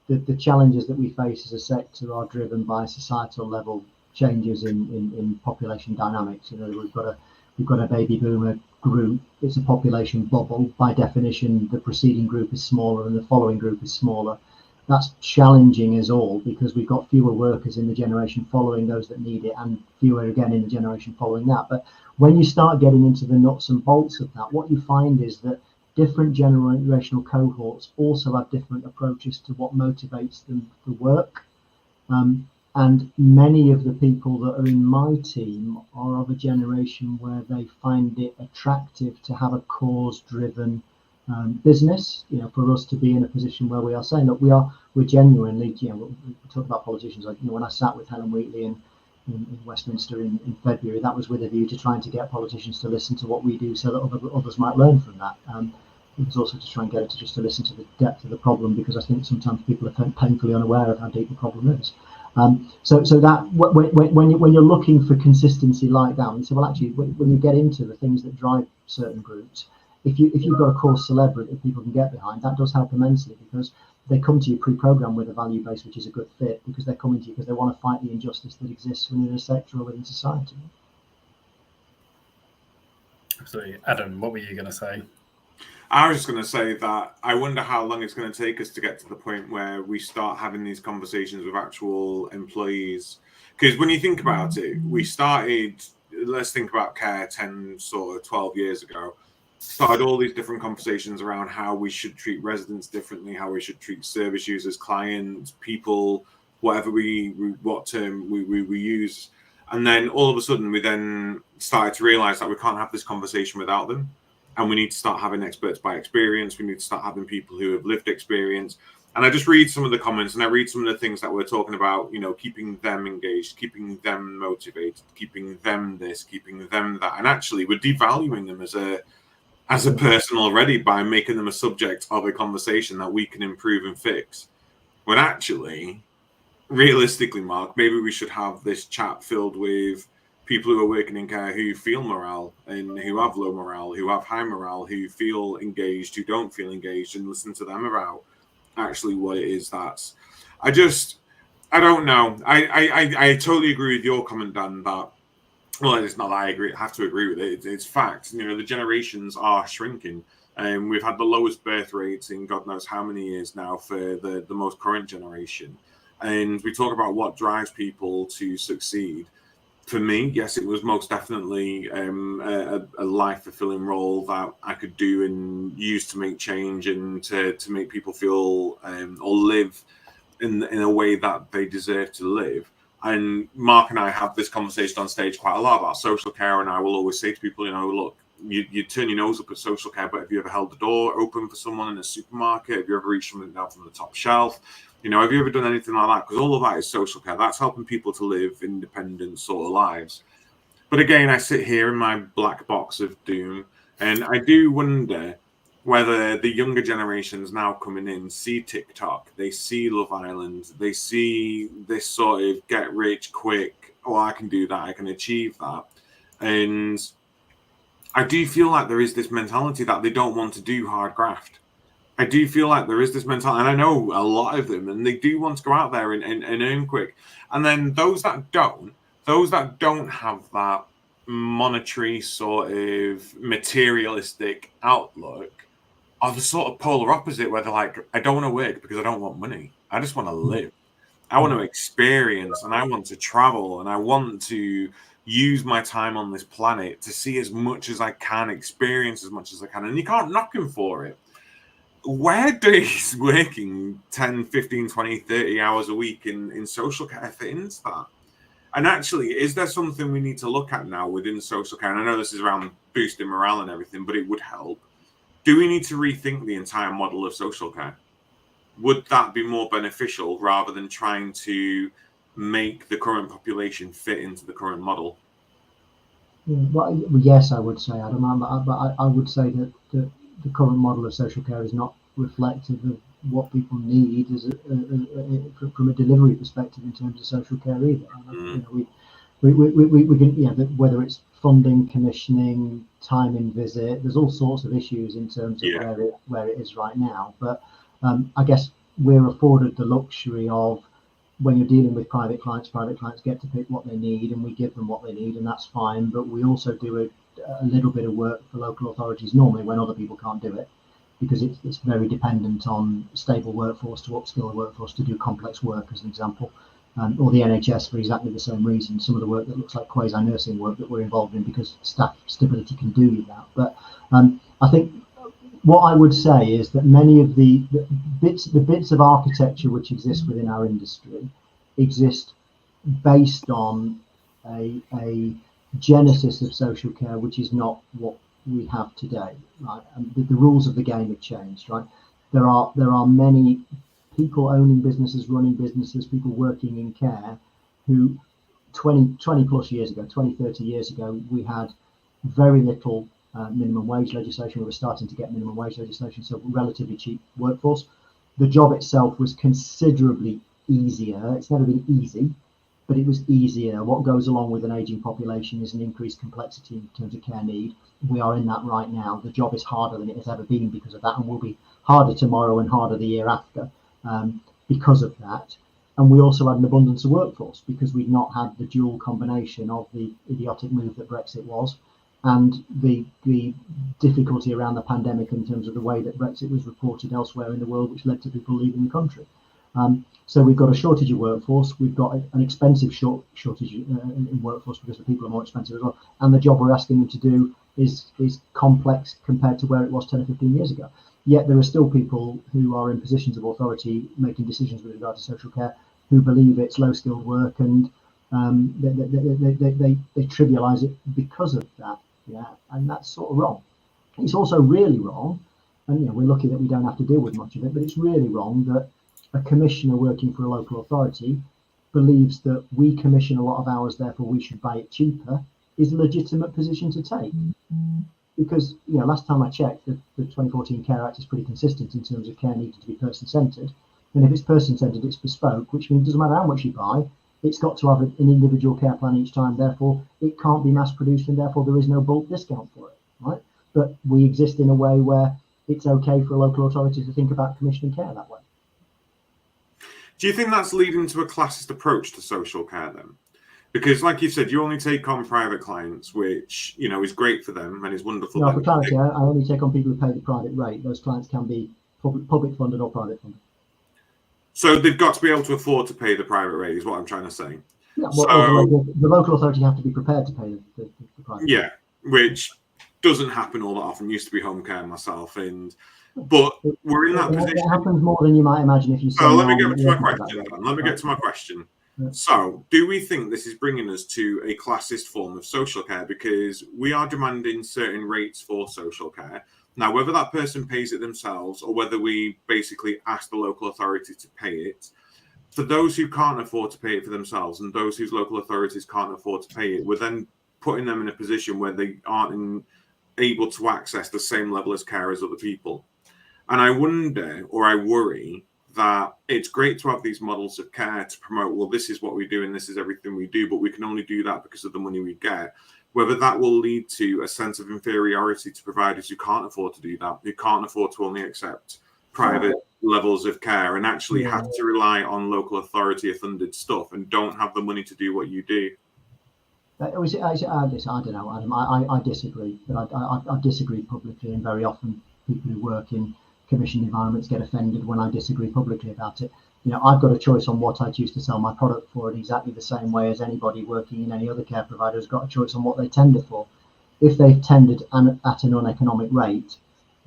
the challenges that we face as a sector are driven by societal level changes in population dynamics. We've got a baby boomer group. It's a population bubble. By definition, the preceding group is smaller and the following group is smaller. That's challenging us all because we've got fewer workers in the generation following those that need it, and fewer again in the generation following that. But when you start getting into the nuts and bolts of that, what you find is that different generational cohorts also have different approaches to what motivates them for work. And many of the people that are in my team are of a generation where they find it attractive to have a cause-driven business, for us to be in a position where we are saying, look, we're genuinely, we talk about politicians, like, when I sat with Helen Wheatley in Westminster in February, that was with a view to trying to get politicians to listen to what we do so that others might learn from that. It was also to try and get it to listen to the depth of the problem, because I think sometimes people are painfully unaware of how deep the problem is. So that when you're looking for consistency like that, you say, well, actually, when you get into the things that drive certain groups, if you've got a core celebrity that people can get behind, that does help immensely, because they come to you pre-programmed with a value base which is a good fit, because they're coming to you because they want to fight the injustice that exists within a sector or within society. Absolutely. Adam, what were you going to say? I was just going to say that I wonder how long it's going to take us to get to the point where we start having these conversations with actual employees. Because when you think about it, we started, let's think about care 10, sort of 12 years ago, started all these different conversations around how we should treat residents differently, how we should treat service users, clients, people, whatever what term we use. And then all of a sudden, we then started to realize that we can't have this conversation without them. And we need to start having experts by experience. We need to start having people who have lived experience. And I just read some of the comments, and I read some of the things that we're talking about, keeping them engaged, keeping them motivated, keeping them this, keeping them that. And actually, we're devaluing them as a person already by making them a subject of a conversation that we can improve and fix. When actually, realistically, Mark, maybe we should have this chat filled with people who are working in care who feel morale and who have low morale, who have high morale, who feel engaged, who don't feel engaged, and listen to them about actually what it is that's. I don't know. I totally agree with your comment, Dan, that, well, it's not that I have to agree with it. It's fact. The generations are shrinking. And we've had the lowest birth rates in God knows how many years now for the most current generation. And we talk about what drives people to succeed. For me, yes, it was most definitely a life-fulfilling role that I could do and use to make change and to make people feel or live in a way that they deserve to live. And Mark and I have this conversation on stage quite a lot about social care, and I will always say to people, look, you turn your nose up at social care, but have you ever held the door open for someone in a supermarket? Have you ever reached something down from the top shelf? Have you ever done anything like that? Because all of that is social care. That's helping people to live independent sort of lives. But again, I sit here in my black box of doom, and I do wonder whether the younger generations now coming in see TikTok, they see Love Island, they see this sort of get rich quick, oh, I can do that, I can achieve that. And I do feel like there is this mentality that they don't want to do hard graft. I do feel like there is this mentality, and I know a lot of them, and they do want to go out there and earn quick. And then those that don't have that monetary sort of materialistic outlook are the sort of polar opposite, where they're like, I don't want to work because I don't want money. I just want to live. I want to experience, and I want to travel, and I want to use my time on this planet to see as much as I can, experience as much as I can. And you can't knock them for it. Where does working 10, 15, 20, 30 hours a week in social care fit into that? And actually, is there something we need to look at now within social care? And I know this is around boosting morale and everything, but it would help. Do we need to rethink the entire model of social care? Would that be more beneficial rather than trying to make the current population fit into the current model? Well, yes, I would say, Adam. But I would say that the current model of social care is not reflective of what people need from a delivery perspective in terms of social care either. We can, whether it's funding, commissioning, time in visit, there's all sorts of issues in terms of where it is right now. But I guess we're afforded the luxury of, when you're dealing with private clients get to pick what they need, and we give them what they need, and that's fine. But we also do a little bit of work for local authorities normally when other people can't do it, because it's very dependent on stable workforce to upskill the workforce to do complex work, as an example. Or the NHS for exactly the same reason. Some of the work that looks like quasi-nursing work that we're involved in because staff stability can do that. But I think what I would say is that many of the bits of architecture which exist within our industry exist based on a genesis of social care which is not what we have today. Right? And the rules of the game have changed. Right? There are many people owning businesses, running businesses, people working in care who 20 plus years ago, 20, 30 years ago, we had very little minimum wage legislation. We were starting to get minimum wage legislation, so relatively cheap workforce. The job itself was considerably easier. It's never been easy, but it was easier. What goes along with an aging population is an increased complexity in terms of care need. We are in that right now. The job is harder than it has ever been because of that, and will be harder tomorrow and harder the year after. Because of that. And we also had an abundance of workforce because we'd not had the dual combination of the idiotic move that Brexit was and the difficulty around the pandemic in terms of the way that Brexit was reported elsewhere in the world, which led to people leaving the country. So we've got a shortage of workforce. We've got an expensive shortage in workforce because the people are more expensive as well. And the job we're asking them to do is complex compared to where it was 10 or 15 years ago. Yet there are still people who are in positions of authority making decisions with regard to social care who believe it's low-skilled work, and they trivialise it because of that. Yeah, and that's sort of wrong. It's also really wrong, and we're lucky that we don't have to deal with much of it. But it's really wrong that a commissioner working for a local authority believes that we commission a lot of hours, therefore we should buy it cheaper, is a legitimate position to take. Because last time I checked, the 2014 Care Act is pretty consistent in terms of care needing to be person-centred. And if it's person-centred, it's bespoke, which means it doesn't matter how much you buy, it's got to have an individual care plan each time. Therefore, it can't be mass-produced, and therefore there is no bulk discount for it. Right? But we exist in a way where it's okay for a local authority to think about commissioning care that way. Do you think that's leading to a classist approach to social care then? Because, like you said, you only take on private clients, which is great for them and is wonderful. No, for clarity, I only take on people who pay the private rate. Those clients can be public funded or private funded. So they've got to be able to afford to pay the private rate, is what I'm trying to say. Yeah, well, the local authority have to be prepared to pay the private. Yeah, which doesn't happen all that often. Used to be home care myself, but we're in that position. It happens more than you might imagine if you say. So let me get to my question. Let me get to my question. Yeah. So, do we think this is bringing us to a classist form of social care because we are demanding certain rates for social care? Now, whether that person pays it themselves or whether we basically ask the local authority to pay it, for those who can't afford to pay it for themselves and those whose local authorities can't afford to pay it, we're then putting them in a position where they aren't in able to access the same level of care as other people. And I wonder, or I worry, that it's great to have these models of care to promote, well, this is what we do and this is everything we do, but we can only do that because of the money we get. Whether that will lead to a sense of inferiority to providers who can't afford to do that, who can't afford to only accept private levels of care and actually have to rely on local authority funded stuff and don't have the money to do what you do. I don't know, Adam. I disagree, but I disagree publicly, and very often people who work in commissioned environments get offended when I disagree publicly about it. I've got a choice on what I choose to sell my product for in exactly the same way as anybody working in any other care provider has got a choice on what they tender for. If they've tendered at an uneconomic rate,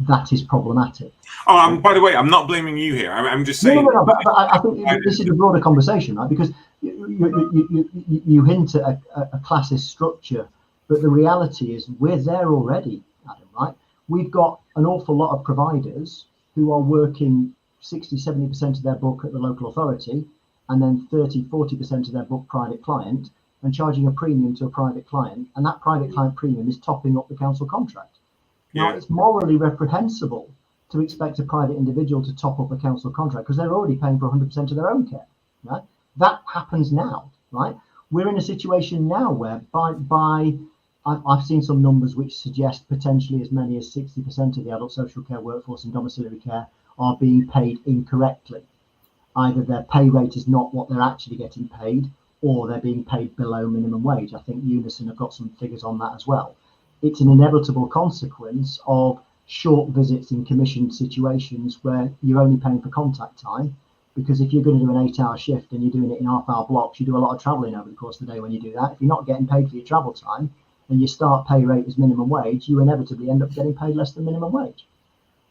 that is problematic. Oh, by the way, I'm not blaming you here. I'm just saying. No, but I think this is a broader conversation, right? Because you hint at a classist structure, but the reality is we're there already, Adam, right? We've got an awful lot of providers who are working 60-70% of their book at the local authority, and then 30-40% of their book private client, and charging a premium to a private client, and that private client premium is topping up the council contract. Now, it's morally reprehensible to expect a private individual to top up a council contract because they're already paying for 100% of their own care, right? That happens now, right? We're in a situation now where I've seen some numbers which suggest potentially as many as 60% of the adult social care workforce in domiciliary care are being paid incorrectly. Either their pay rate is not what they're actually getting paid, or they're being paid below minimum wage. I think Unison have got some figures on that as well. It's an inevitable consequence of short visits in commissioned situations where you're only paying for contact time, because if you're going to do an 8-hour shift and you're doing it in half-hour blocks, you do a lot of travelling over the course of the day when you do that. If you're not getting paid for your travel time and your start pay rate is minimum wage, you inevitably end up getting paid less than minimum wage.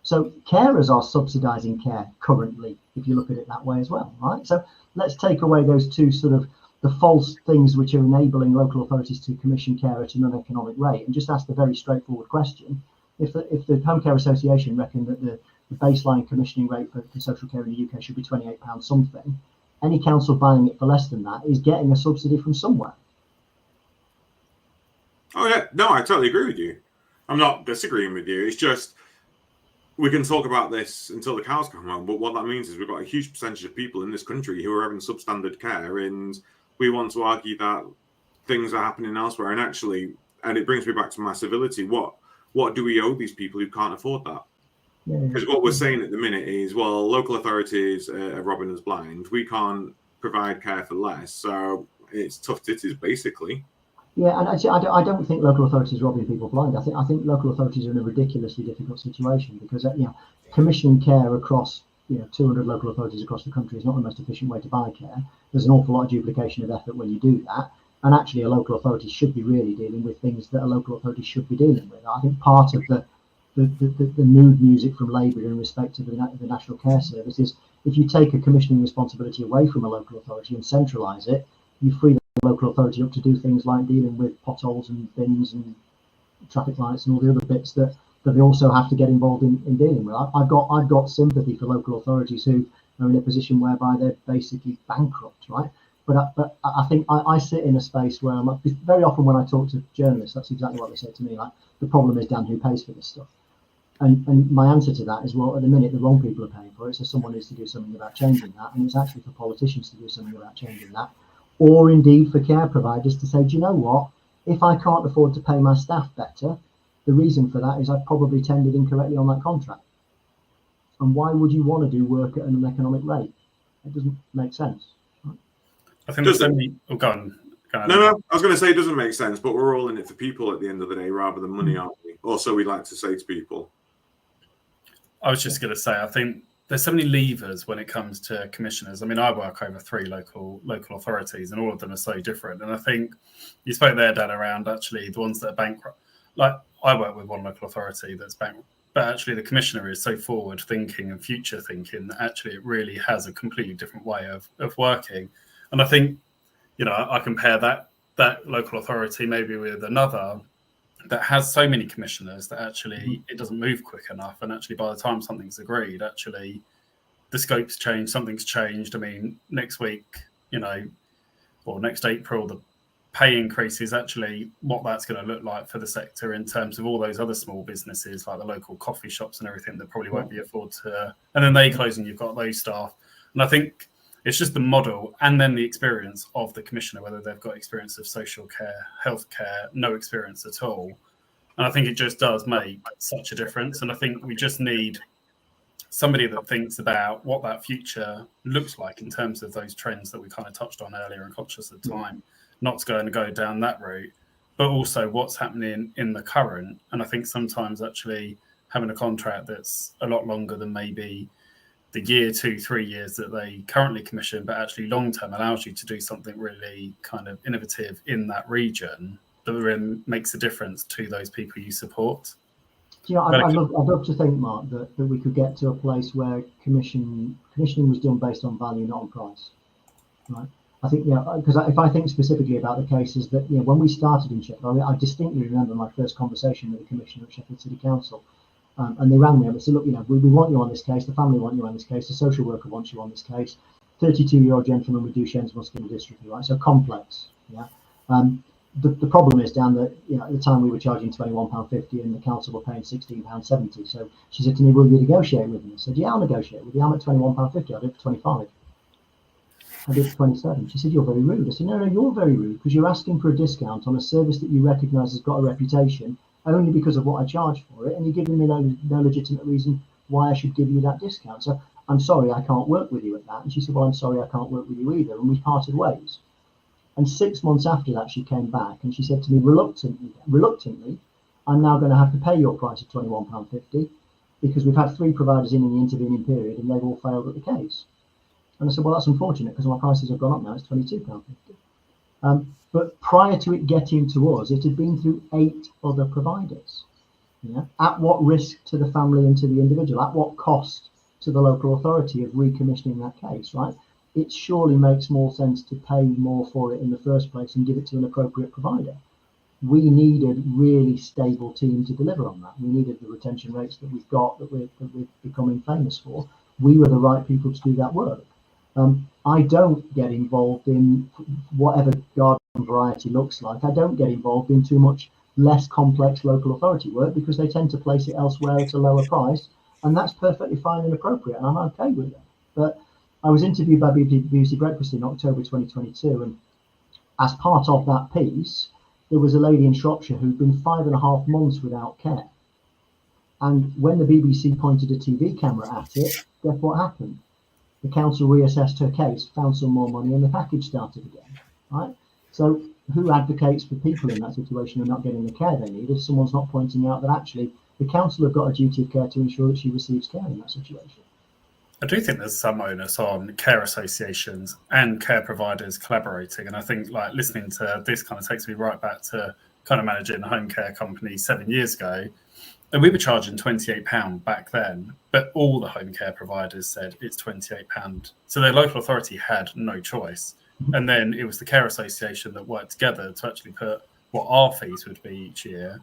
So carers are subsidising care currently, if you look at it that way as well, right? So let's take away those two sort of the false things which are enabling local authorities to commission care at an uneconomic rate, and just ask the very straightforward question. If the Home Care Association reckon that the baseline commissioning rate for social care in the UK should be £28 something, any council buying it for less than that is getting a subsidy from somewhere. Oh yeah, no, I totally agree with you. I'm not disagreeing with you. It's just we can talk about this until the cows come home, but what that means is we've got a huge percentage of people in this country who are having substandard care, and we want to argue that things are happening elsewhere. And actually, and it brings me back to my civility. What do we owe these people who can't afford that? Because what we're saying at the minute is, well, local authorities are robbing us blind. We can't provide care for less, so it's tough titties, basically. Yeah, and actually, I don't think local authorities are robbing people blind. I think local authorities are in a ridiculously difficult situation because commissioning care across 200 local authorities across the country is not the most efficient way to buy care. There's an awful lot of duplication of effort when you do that, and actually, a local authority should be really dealing with things that a local authority should be dealing with. I think part of the mood music from Labour in respect of the National Care Service is if you take a commissioning responsibility away from a local authority and centralise it, you free the local authority up to do things like dealing with potholes and bins and traffic lights and all the other bits that they also have to get involved in dealing with. I've got sympathy for local authorities who are in a position whereby they're basically bankrupt, right? But I think I sit in a space where very often when I talk to journalists, that's exactly what they say to me. Like, the problem is, Dan, who pays for this stuff? And my answer to that is, well, at the minute, the wrong people are paying for it, so someone needs to do something about changing that. And it's actually for politicians to do something about changing that. Or indeed for care providers to say, do you know what? If I can't afford to pay my staff better, the reason for that is I probably tendered incorrectly on that contract. And why would you want to do work at an economic rate? It doesn't make sense. Right? I think there's so many. Oh, go on. No, I was going to say it doesn't make sense, but we're all in it for people at the end of the day rather than money, aren't we? Or so we like to say to people. I was just going to say, I think there's so many levers when it comes to commissioners. I mean, I work over 3 local authorities, and all of them are so different. And I think you spoke there, Dan, around actually the ones that are bankrupt. Like, I work with one local authority that's bankrupt, but actually the commissioner is so forward thinking and future thinking that actually it really has a completely different way of working. And I think, I compare that local authority maybe with another that has so many commissioners that actually it doesn't move quick enough. And actually, by the time something's agreed, actually the scope's changed, something's changed. I mean, next week, or next April, the pay increases, actually what that's going to look like for the sector in terms of all those other small businesses like the local coffee shops and everything that probably won't be afford to, and then they close and you've got those staff. And I think it's just the model and then the experience of the commissioner, whether they've got experience of social care, healthcare, no experience at all. And I think it just does make such a difference. And I think we just need somebody that thinks about what that future looks like in terms of those trends that we kind of touched on earlier and conscious of time, not to go down that route, but also what's happening in the current. And I think sometimes actually having a contract that's a lot longer than maybe the year, 2-3 years that they currently commission, but actually long term allows you to do something really kind of innovative in that region that really makes a difference to those people you support. Yeah, I'd love to think, Mark, that we could get to a place where commissioning was done based on value, not on price. Right? I think, because if I think specifically about the cases that, when we started in Sheffield, I distinctly remember my first conversation with the commissioner at Sheffield City Council, and they rang me up and said, look, we want you on this case, the family want you on this case, the social worker wants you on this case, 32-year-old gentleman with Duchenne's muscular dystrophy, right? So complex, yeah. The problem is down that at the time we were charging £21.50 and the council were paying £16.70. So she said to me, "Will you negotiate with me?" I said, "Yeah, I'll negotiate with you. I'm at £21.50. I'll do it for 25. I did it for 27. She said, "You're very rude." I said, "No, you're very rude because you're asking for a discount on a service that you recognise has got a reputation only because of what I charge for it, and you're giving me no legitimate reason why I should give you that discount. So I'm sorry, I can't work with you at that." And she said, "Well, I'm sorry, I can't work with you either." And we parted ways. And 6 months after that, she came back and she said to me, reluctantly, "I'm now going to have to pay your price of £21.50 because we've had 3 providers in the intervening period and they've all failed at the case." And I said, "Well, that's unfortunate because my prices have gone up now. It's £22.50. But prior to it getting to us, it had been through 8 other providers. At what risk to the family and to the individual? At what cost to the local authority of recommissioning that case, right? It surely makes more sense to pay more for it in the first place and give it to an appropriate provider. We needed really stable team to deliver on that. We needed the retention rates that we've got, that we're becoming famous for. We were the right people to do that work. I don't get involved in whatever garden variety looks like. I don't get involved in too much less complex local authority work because they tend to place it elsewhere at a lower price, and that's perfectly fine and appropriate, and I'm okay with it. But I was interviewed by BBC Breakfast in October 2022, and as part of that piece, there was a lady in Shropshire who'd been 5.5 months without care. And when the BBC pointed a TV camera at it, guess what happened? The council reassessed her case, found some more money, and the package started again, right? So who advocates for people in that situation who are not getting the care they need if someone's not pointing out that actually the council have got a duty of care to ensure that she receives care in that situation? I do think there's some onus on care associations and care providers collaborating. And I think listening to this kind of takes me right back to kind of managing a home care company 7 years ago. And we were charging £28 back then, but all the home care providers said it's £28. So their local authority had no choice. And then it was the care association that worked together to actually put what our fees would be each year.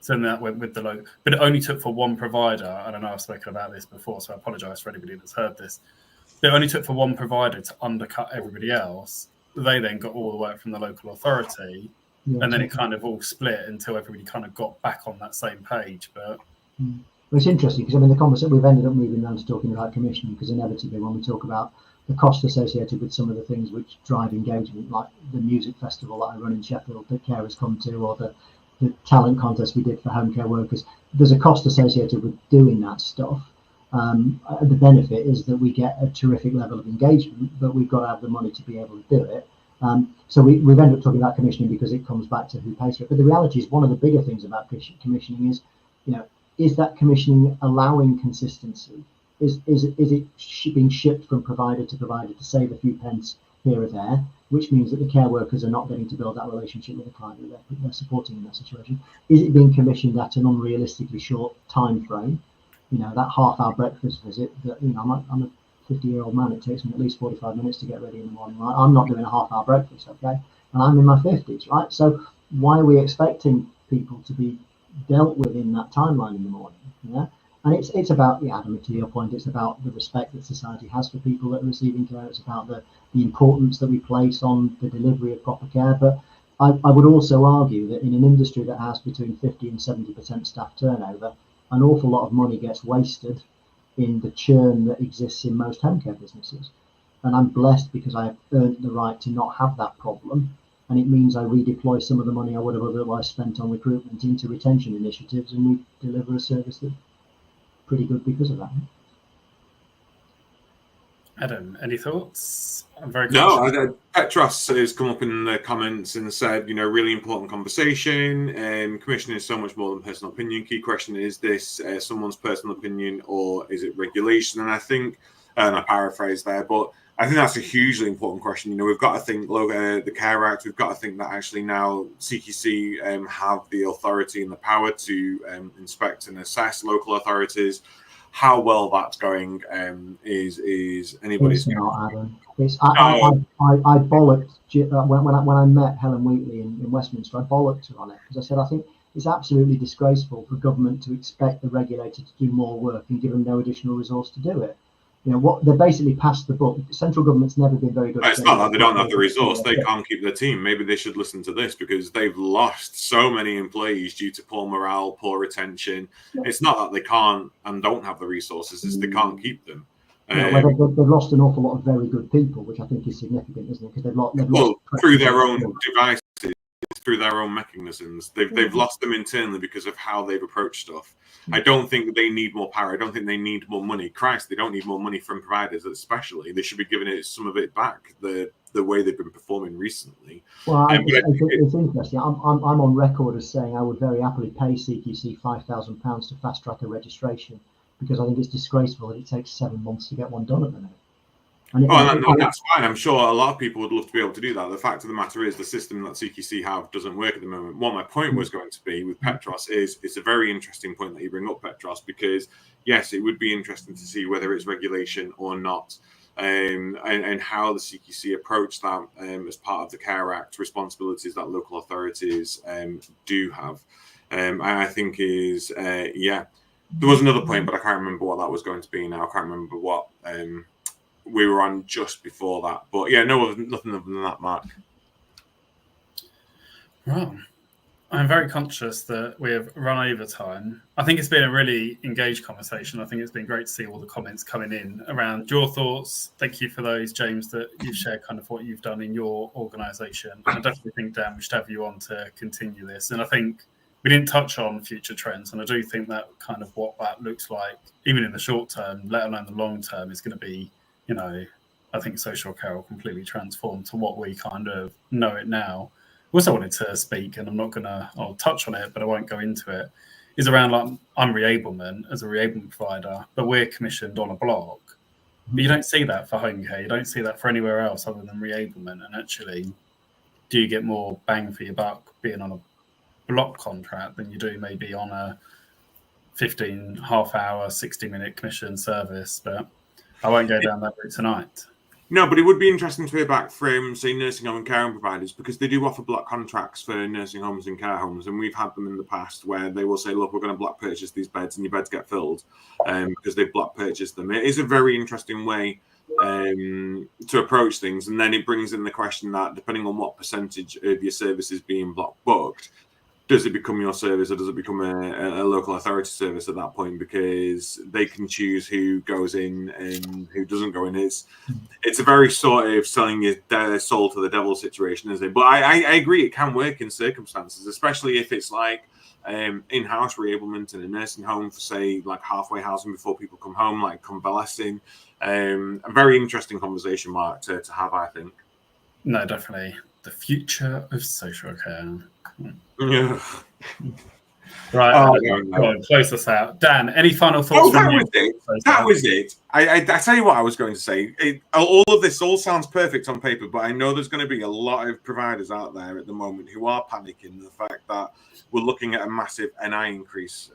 So then that went with the local, but it only took for one provider. I don't know, I've spoken about this before, so I apologise for anybody that's heard this. It only took for one provider to undercut everybody else. They then got all the work from the local authority, and then it kind of all split until everybody kind of got back on that same page. But well, it's interesting because the conversation we've ended up moving down to talking about commissioning, because inevitably when we talk about the cost associated with some of the things which drive engagement, like the music festival that I run in Sheffield that carers come to, or the talent contest we did for home care workers, there's a cost associated with doing that stuff. The benefit is that we get a terrific level of engagement, but we've got to have the money to be able to do it. So we've ended up talking about commissioning because it comes back to who pays for it. But the reality is one of the bigger things about commissioning is that commissioning allowing consistency? Is it being shipped from provider to provider to save a few pence here or there, which means that the care workers are not getting to build that relationship with the client that they're supporting in that situation? Is it being commissioned at an unrealistically short time frame? That half-hour breakfast visit that, I'm a 50-year-old man, it takes me at least 45 minutes to get ready in the morning, right? I'm not doing a half-hour breakfast, okay? And I'm in my 50s, right? So why are we expecting people to be dealt with in that timeline in the morning? Yeah. And it's about, Adam, to your point, it's about the respect that society has for people that are receiving care. It's about the importance that we place on the delivery of proper care. But I would also argue that in an industry that has between 50 and 70% staff turnover, an awful lot of money gets wasted in the churn that exists in most home care businesses. And I'm blessed because I have earned the right to not have that problem. And it means I redeploy some of the money I would have otherwise spent on recruitment into retention initiatives, and we deliver a service that's pretty good because of that. Adam, any thoughts? I'm very conscious. No, Petros has come up in the comments and said, really important conversation. Commissioning is so much more than personal opinion. Key question is this someone's personal opinion or is it regulation? And I think, and I paraphrase there, but I think that's a hugely important question. We've got to think, the Care Act, we've got to think that actually now CQC have the authority and the power to inspect and assess local authorities. How well that's going is anybody's. It's not, Adam. I bollocked when I met Helen Wheatley in Westminster. I bollocked her on it because I said I think it's absolutely disgraceful for government to expect the regulator to do more work and give them no additional resource to do it. They basically passed the buck. Central government's never been very good. It's not that they don't have the resource; they can't keep their team. Maybe they should listen to this because they've lost so many employees due to poor morale, poor retention. Yeah. It's not that they can't and don't have the resources; it's they can't keep them. They've lost an awful lot of very good people, which I think is significant, isn't it? Because they've lost through their own devices, through their own mechanisms. They've lost them internally because of how they've approached stuff. I don't think that they need more power. I don't think they need more money. Christ, they don't need more money from providers, especially. They should be giving it some of it back, the way they've been performing recently. Well, it's interesting. I'm on record as saying I would very happily pay CQC £5,000 to fast track a registration because I think it's disgraceful that it takes 7 months to get one done at the minute. And that's fine. I'm sure a lot of people would love to be able to do that. The fact of the matter is the system that CQC have doesn't work at the moment. What my point was going to be with Petros is it's a very interesting point that you bring up, Petros, because yes, it would be interesting to see whether it's regulation or not, and how the CQC approach that as part of the Care Act responsibilities that local authorities do have. I think is there was another point, but I can't remember what that was going to be now. I can't remember what we were on just before that, but nothing other than that, Mark. Well, I'm very conscious that we have run over time. I think it's been a really engaged conversation. I think it's been great to see all the comments coming in around your thoughts. Thank you for those, James, that you've shared kind of what you've done in your organisation. I definitely think, Dan, we should have you on to continue this. And I think we didn't touch on future trends, and I do think that kind of what that looks like, even in the short term, let alone the long term, is going to be, I think social care will completely transform to what we kind of know it now. Also wanted to speak, and I'll touch on it, but I won't go into it, is around like unreablement as a reablement provider, but we're commissioned on a block. But you don't see that for home care. You don't see that for anywhere else other than reablement. And actually, do you get more bang for your buck being on a block contract than you do maybe on a 15 half-hour, 60-minute commission service? But I won't go down that route tonight. No, but it would be interesting to hear back from, say, nursing home and care home providers, because they do offer block contracts for nursing homes and care homes, and we've had them in the past where they will say, look, we're going to block purchase these beds and your beds get filled because they've block purchased them. It is a very interesting way to approach things, and then it brings in the question that depending on what percentage of your service is being block booked, does it become your service or does it become a local authority service at that point? Because they can choose who goes in and who doesn't go in. It's a very sort of selling your soul to the devil situation, isn't it? But I agree it can work in circumstances, especially if it's like in-house reablement in a nursing home for, say, like halfway housing before people come home, like convalescing. A very interesting conversation, Mark, to have, I think. No, definitely. The future of social care. Yeah. Right. Go on, close us out. Dan, any final thoughts? That was it. I tell you what I was going to say. All of this all sounds perfect on paper, but I know there's going to be a lot of providers out there at the moment who are panicking the fact that we're looking at a massive NI increase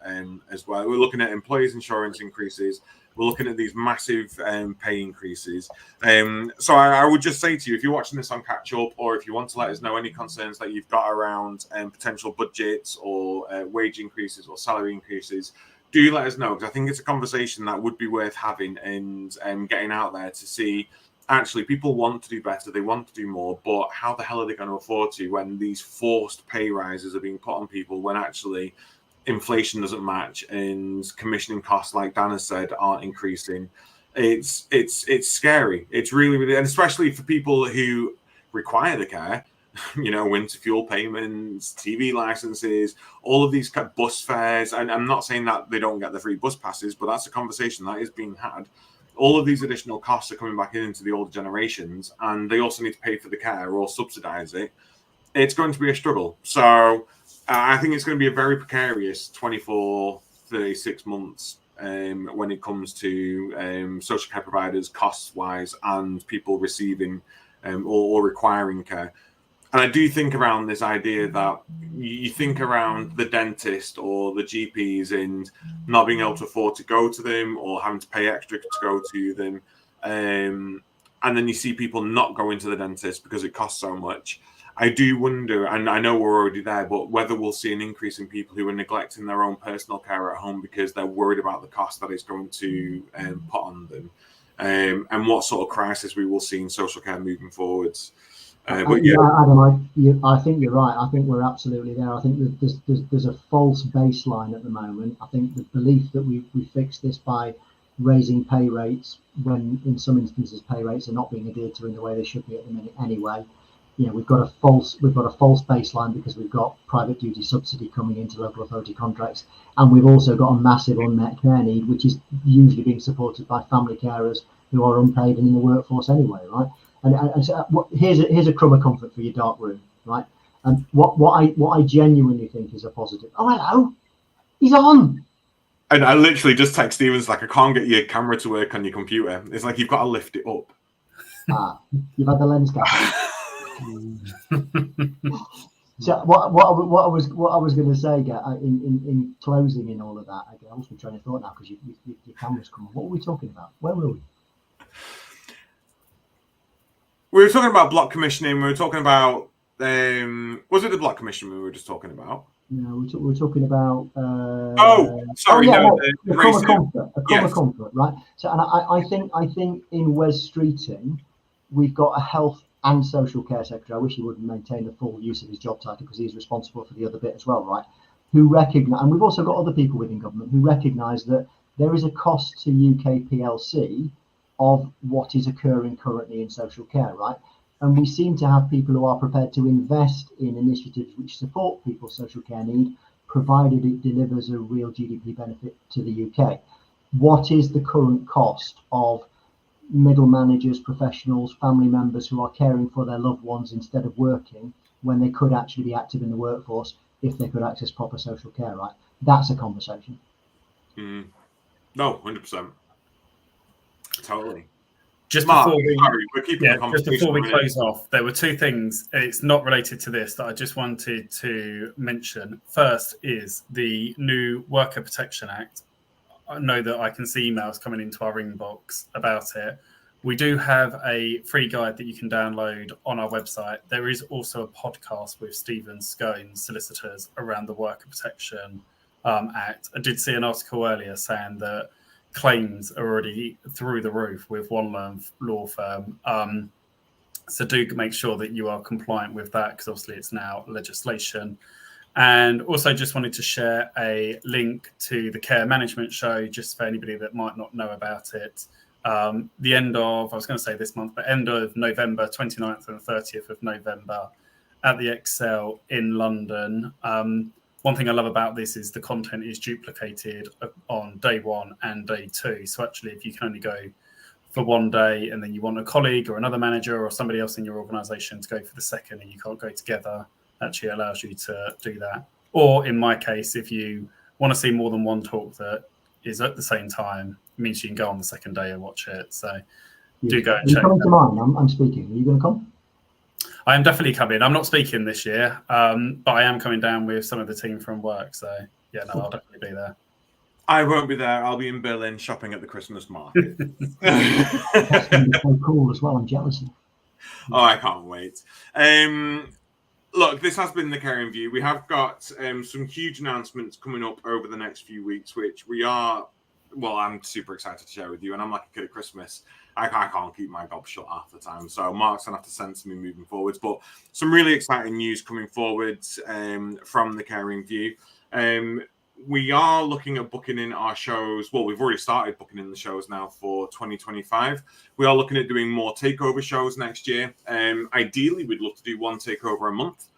as well. We're looking at employees' insurance increases. We're looking at these massive pay increases. So I would just say to you, if you're watching this on catch up, or if you want to let us know any concerns that you've got around potential budgets or wage increases or salary increases, do let us know, because I think it's a conversation that would be worth having and getting out there to see actually people want to do better, they want to do more, but how the hell are they going to afford to when these forced pay rises are being put on people when actually inflation doesn't match and commissioning costs, like Dan has said, aren't increasing? It's scary. It's really, really, and especially for people who require the care, winter fuel payments, TV licenses, all of these bus fares. And I'm not saying that they don't get the free bus passes, but that's a conversation that is being had. All of these additional costs are coming back into the older generations, and they also need to pay for the care or subsidize it. It's going to be a struggle. So I think it's going to be a very precarious 24, 36 months when it comes to social care providers, costs-wise, and people receiving or requiring care. And I do think around this idea that you think around the dentist or the GPs and not being able to afford to go to them or having to pay extra to go to them. And then you see people not going to the dentist because it costs so much. I do wonder, and I know we're already there, but whether we'll see an increase in people who are neglecting their own personal care at home because they're worried about the cost that it's going to put on them, and what sort of crisis we will see in social care moving forwards. Adam, I think you're right. I think we're absolutely there. I think that there's a false baseline at the moment. I think the belief that we fix this by raising pay rates, when in some instances pay rates are not being adhered to in the way they should be at the minute anyway. We've got a false baseline because we've got private duty subsidy coming into local authority contracts, and we've also got a massive unmet care need, which is usually being supported by family carers who are unpaid and in the workforce anyway, right? And so here's a crumb of comfort for your dark room, right? And what I genuinely think is a positive. Oh, hello, he's on. And I literally just text Stevens like, I can't get your camera to work on your computer. It's like you've got to lift it up. You've had the lens gap. So what I was going to say, in closing in all of that, I lost my train of thought now because your camera's come on. What were we talking about? Where were we? We were talking about block commissioning. We were talking about was it the block commissioning we were just talking about? No, we were talking about. Sorry, a comfort, right? So, and I think in Wes Streeting, we've got a health and social care secretary. I wish he would maintain the full use of his job title because he's responsible for the other bit as well, right? Who recognise, and we've also got other people within government who recognise that there is a cost to UK PLC of what is occurring currently in social care, right? And we seem to have people who are prepared to invest in initiatives which support people's social care need, provided it delivers a real GDP benefit to the UK. What is the current cost of middle managers, professionals, family members who are caring for their loved ones instead of working when they could actually be active in the workforce if they could access proper social care, right? That's a conversation. No, 100%. Totally. Just before we close off, there were two things. It's not related to this that I just wanted to mention. First is the new Worker Protection Act. I know that I can see emails coming into our inbox about it. We do have a free guide that you can download on our website. There is also a podcast with Stephen Scone's solicitors around the Worker Protection Act. I did see an article earlier saying that claims are already through the roof with one law firm. So do make sure that you are compliant with that because obviously it's now legislation. And also just wanted to share a link to the Care Management Show, just for anybody that might not know about it. The end of, I was going to say this month, but end of November, 29th and 30th of November at the Excel in London. One thing I love about this is the content is duplicated on day one and day two. So actually, if you can only go for one day and then you want a colleague or another manager or somebody else in your organisation to go for the second and you can't go together, actually allows you to do that. Or in my case, if you want to see more than one talk that is at the same time, it means you can go on the second day and watch it. So do go and check. Coming to mine, I'm speaking. Are you going to come? I am definitely coming. I'm not speaking this year, but I am coming down with some of the team from work. So, yeah, no, I'll definitely be there. I won't be there. I'll be in Berlin shopping at the Christmas market. That's going to be so cool as well. I'm jealous. Oh, I can't wait. Look, this has been the Caring View. We have got some huge announcements coming up over the next few weeks, which I'm super excited to share with you. And I'm like a kid at Christmas. I can't keep my gob shut half the time. So Mark's going to have to censor me moving forwards. But some really exciting news coming forwards from the Caring View. We are looking at booking in our shows. Well, we've already started booking in the shows now for 2025. We are looking at doing more takeover shows next year. Ideally, we'd love to do one takeover a month.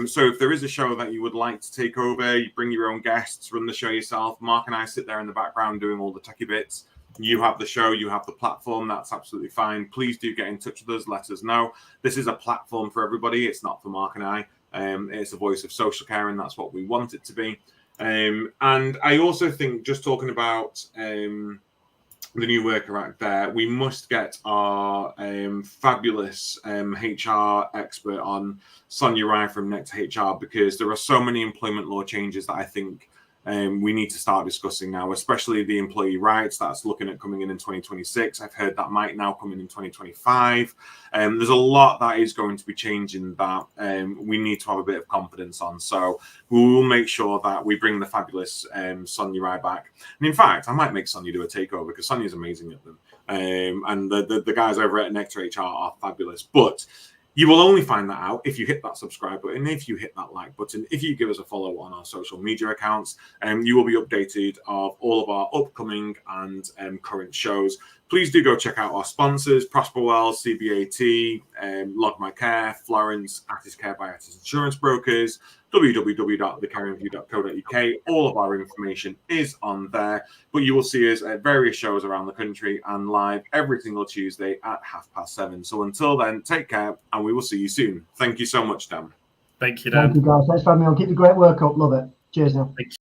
So if there is a show that you would like to take over, you bring your own guests, run the show yourself. Mark and I sit there in the background doing all the techie bits. You have the show, you have the platform. That's absolutely fine. Please do get in touch with us. Let us know. This is a platform for everybody. It's not for Mark and I. It's a voice of social care, and that's what we want it to be. And I also think, just talking about the new Worker Act there, we must get our fabulous HR expert on, Sonia Rai from Next HR, because there are so many employment law changes that I think we need to start discussing now, especially the employee rights that's looking at coming in 2026. I've heard that might now come in 2025. There's a lot that is going to be changing that we need to have a bit of confidence on. So we will make sure that we bring the fabulous Sonia Rai back. And in fact, I might make Sonia do a takeover because Sonia's amazing at them. And the guys over at Nectar HR are fabulous. But you will only find that out if you hit that subscribe button, if you hit that like button, if you give us a follow on our social media accounts, you will be updated of all of our upcoming and current shows. Please do go check out our sponsors, Prosperwell, CBAT, Log My Care, Florence, Attis Care by Attis Insurance Brokers, www.thecaringview.co.uk. All of our information is on there, but you will see us at various shows around the country and live every single Tuesday at 7:30. So until then, take care, and we will see you soon. Thank you so much, Dan. Thank you, Dan. Thank you, guys. Thanks for having me on. Keep the great work up. Love it. Cheers now. Thank you.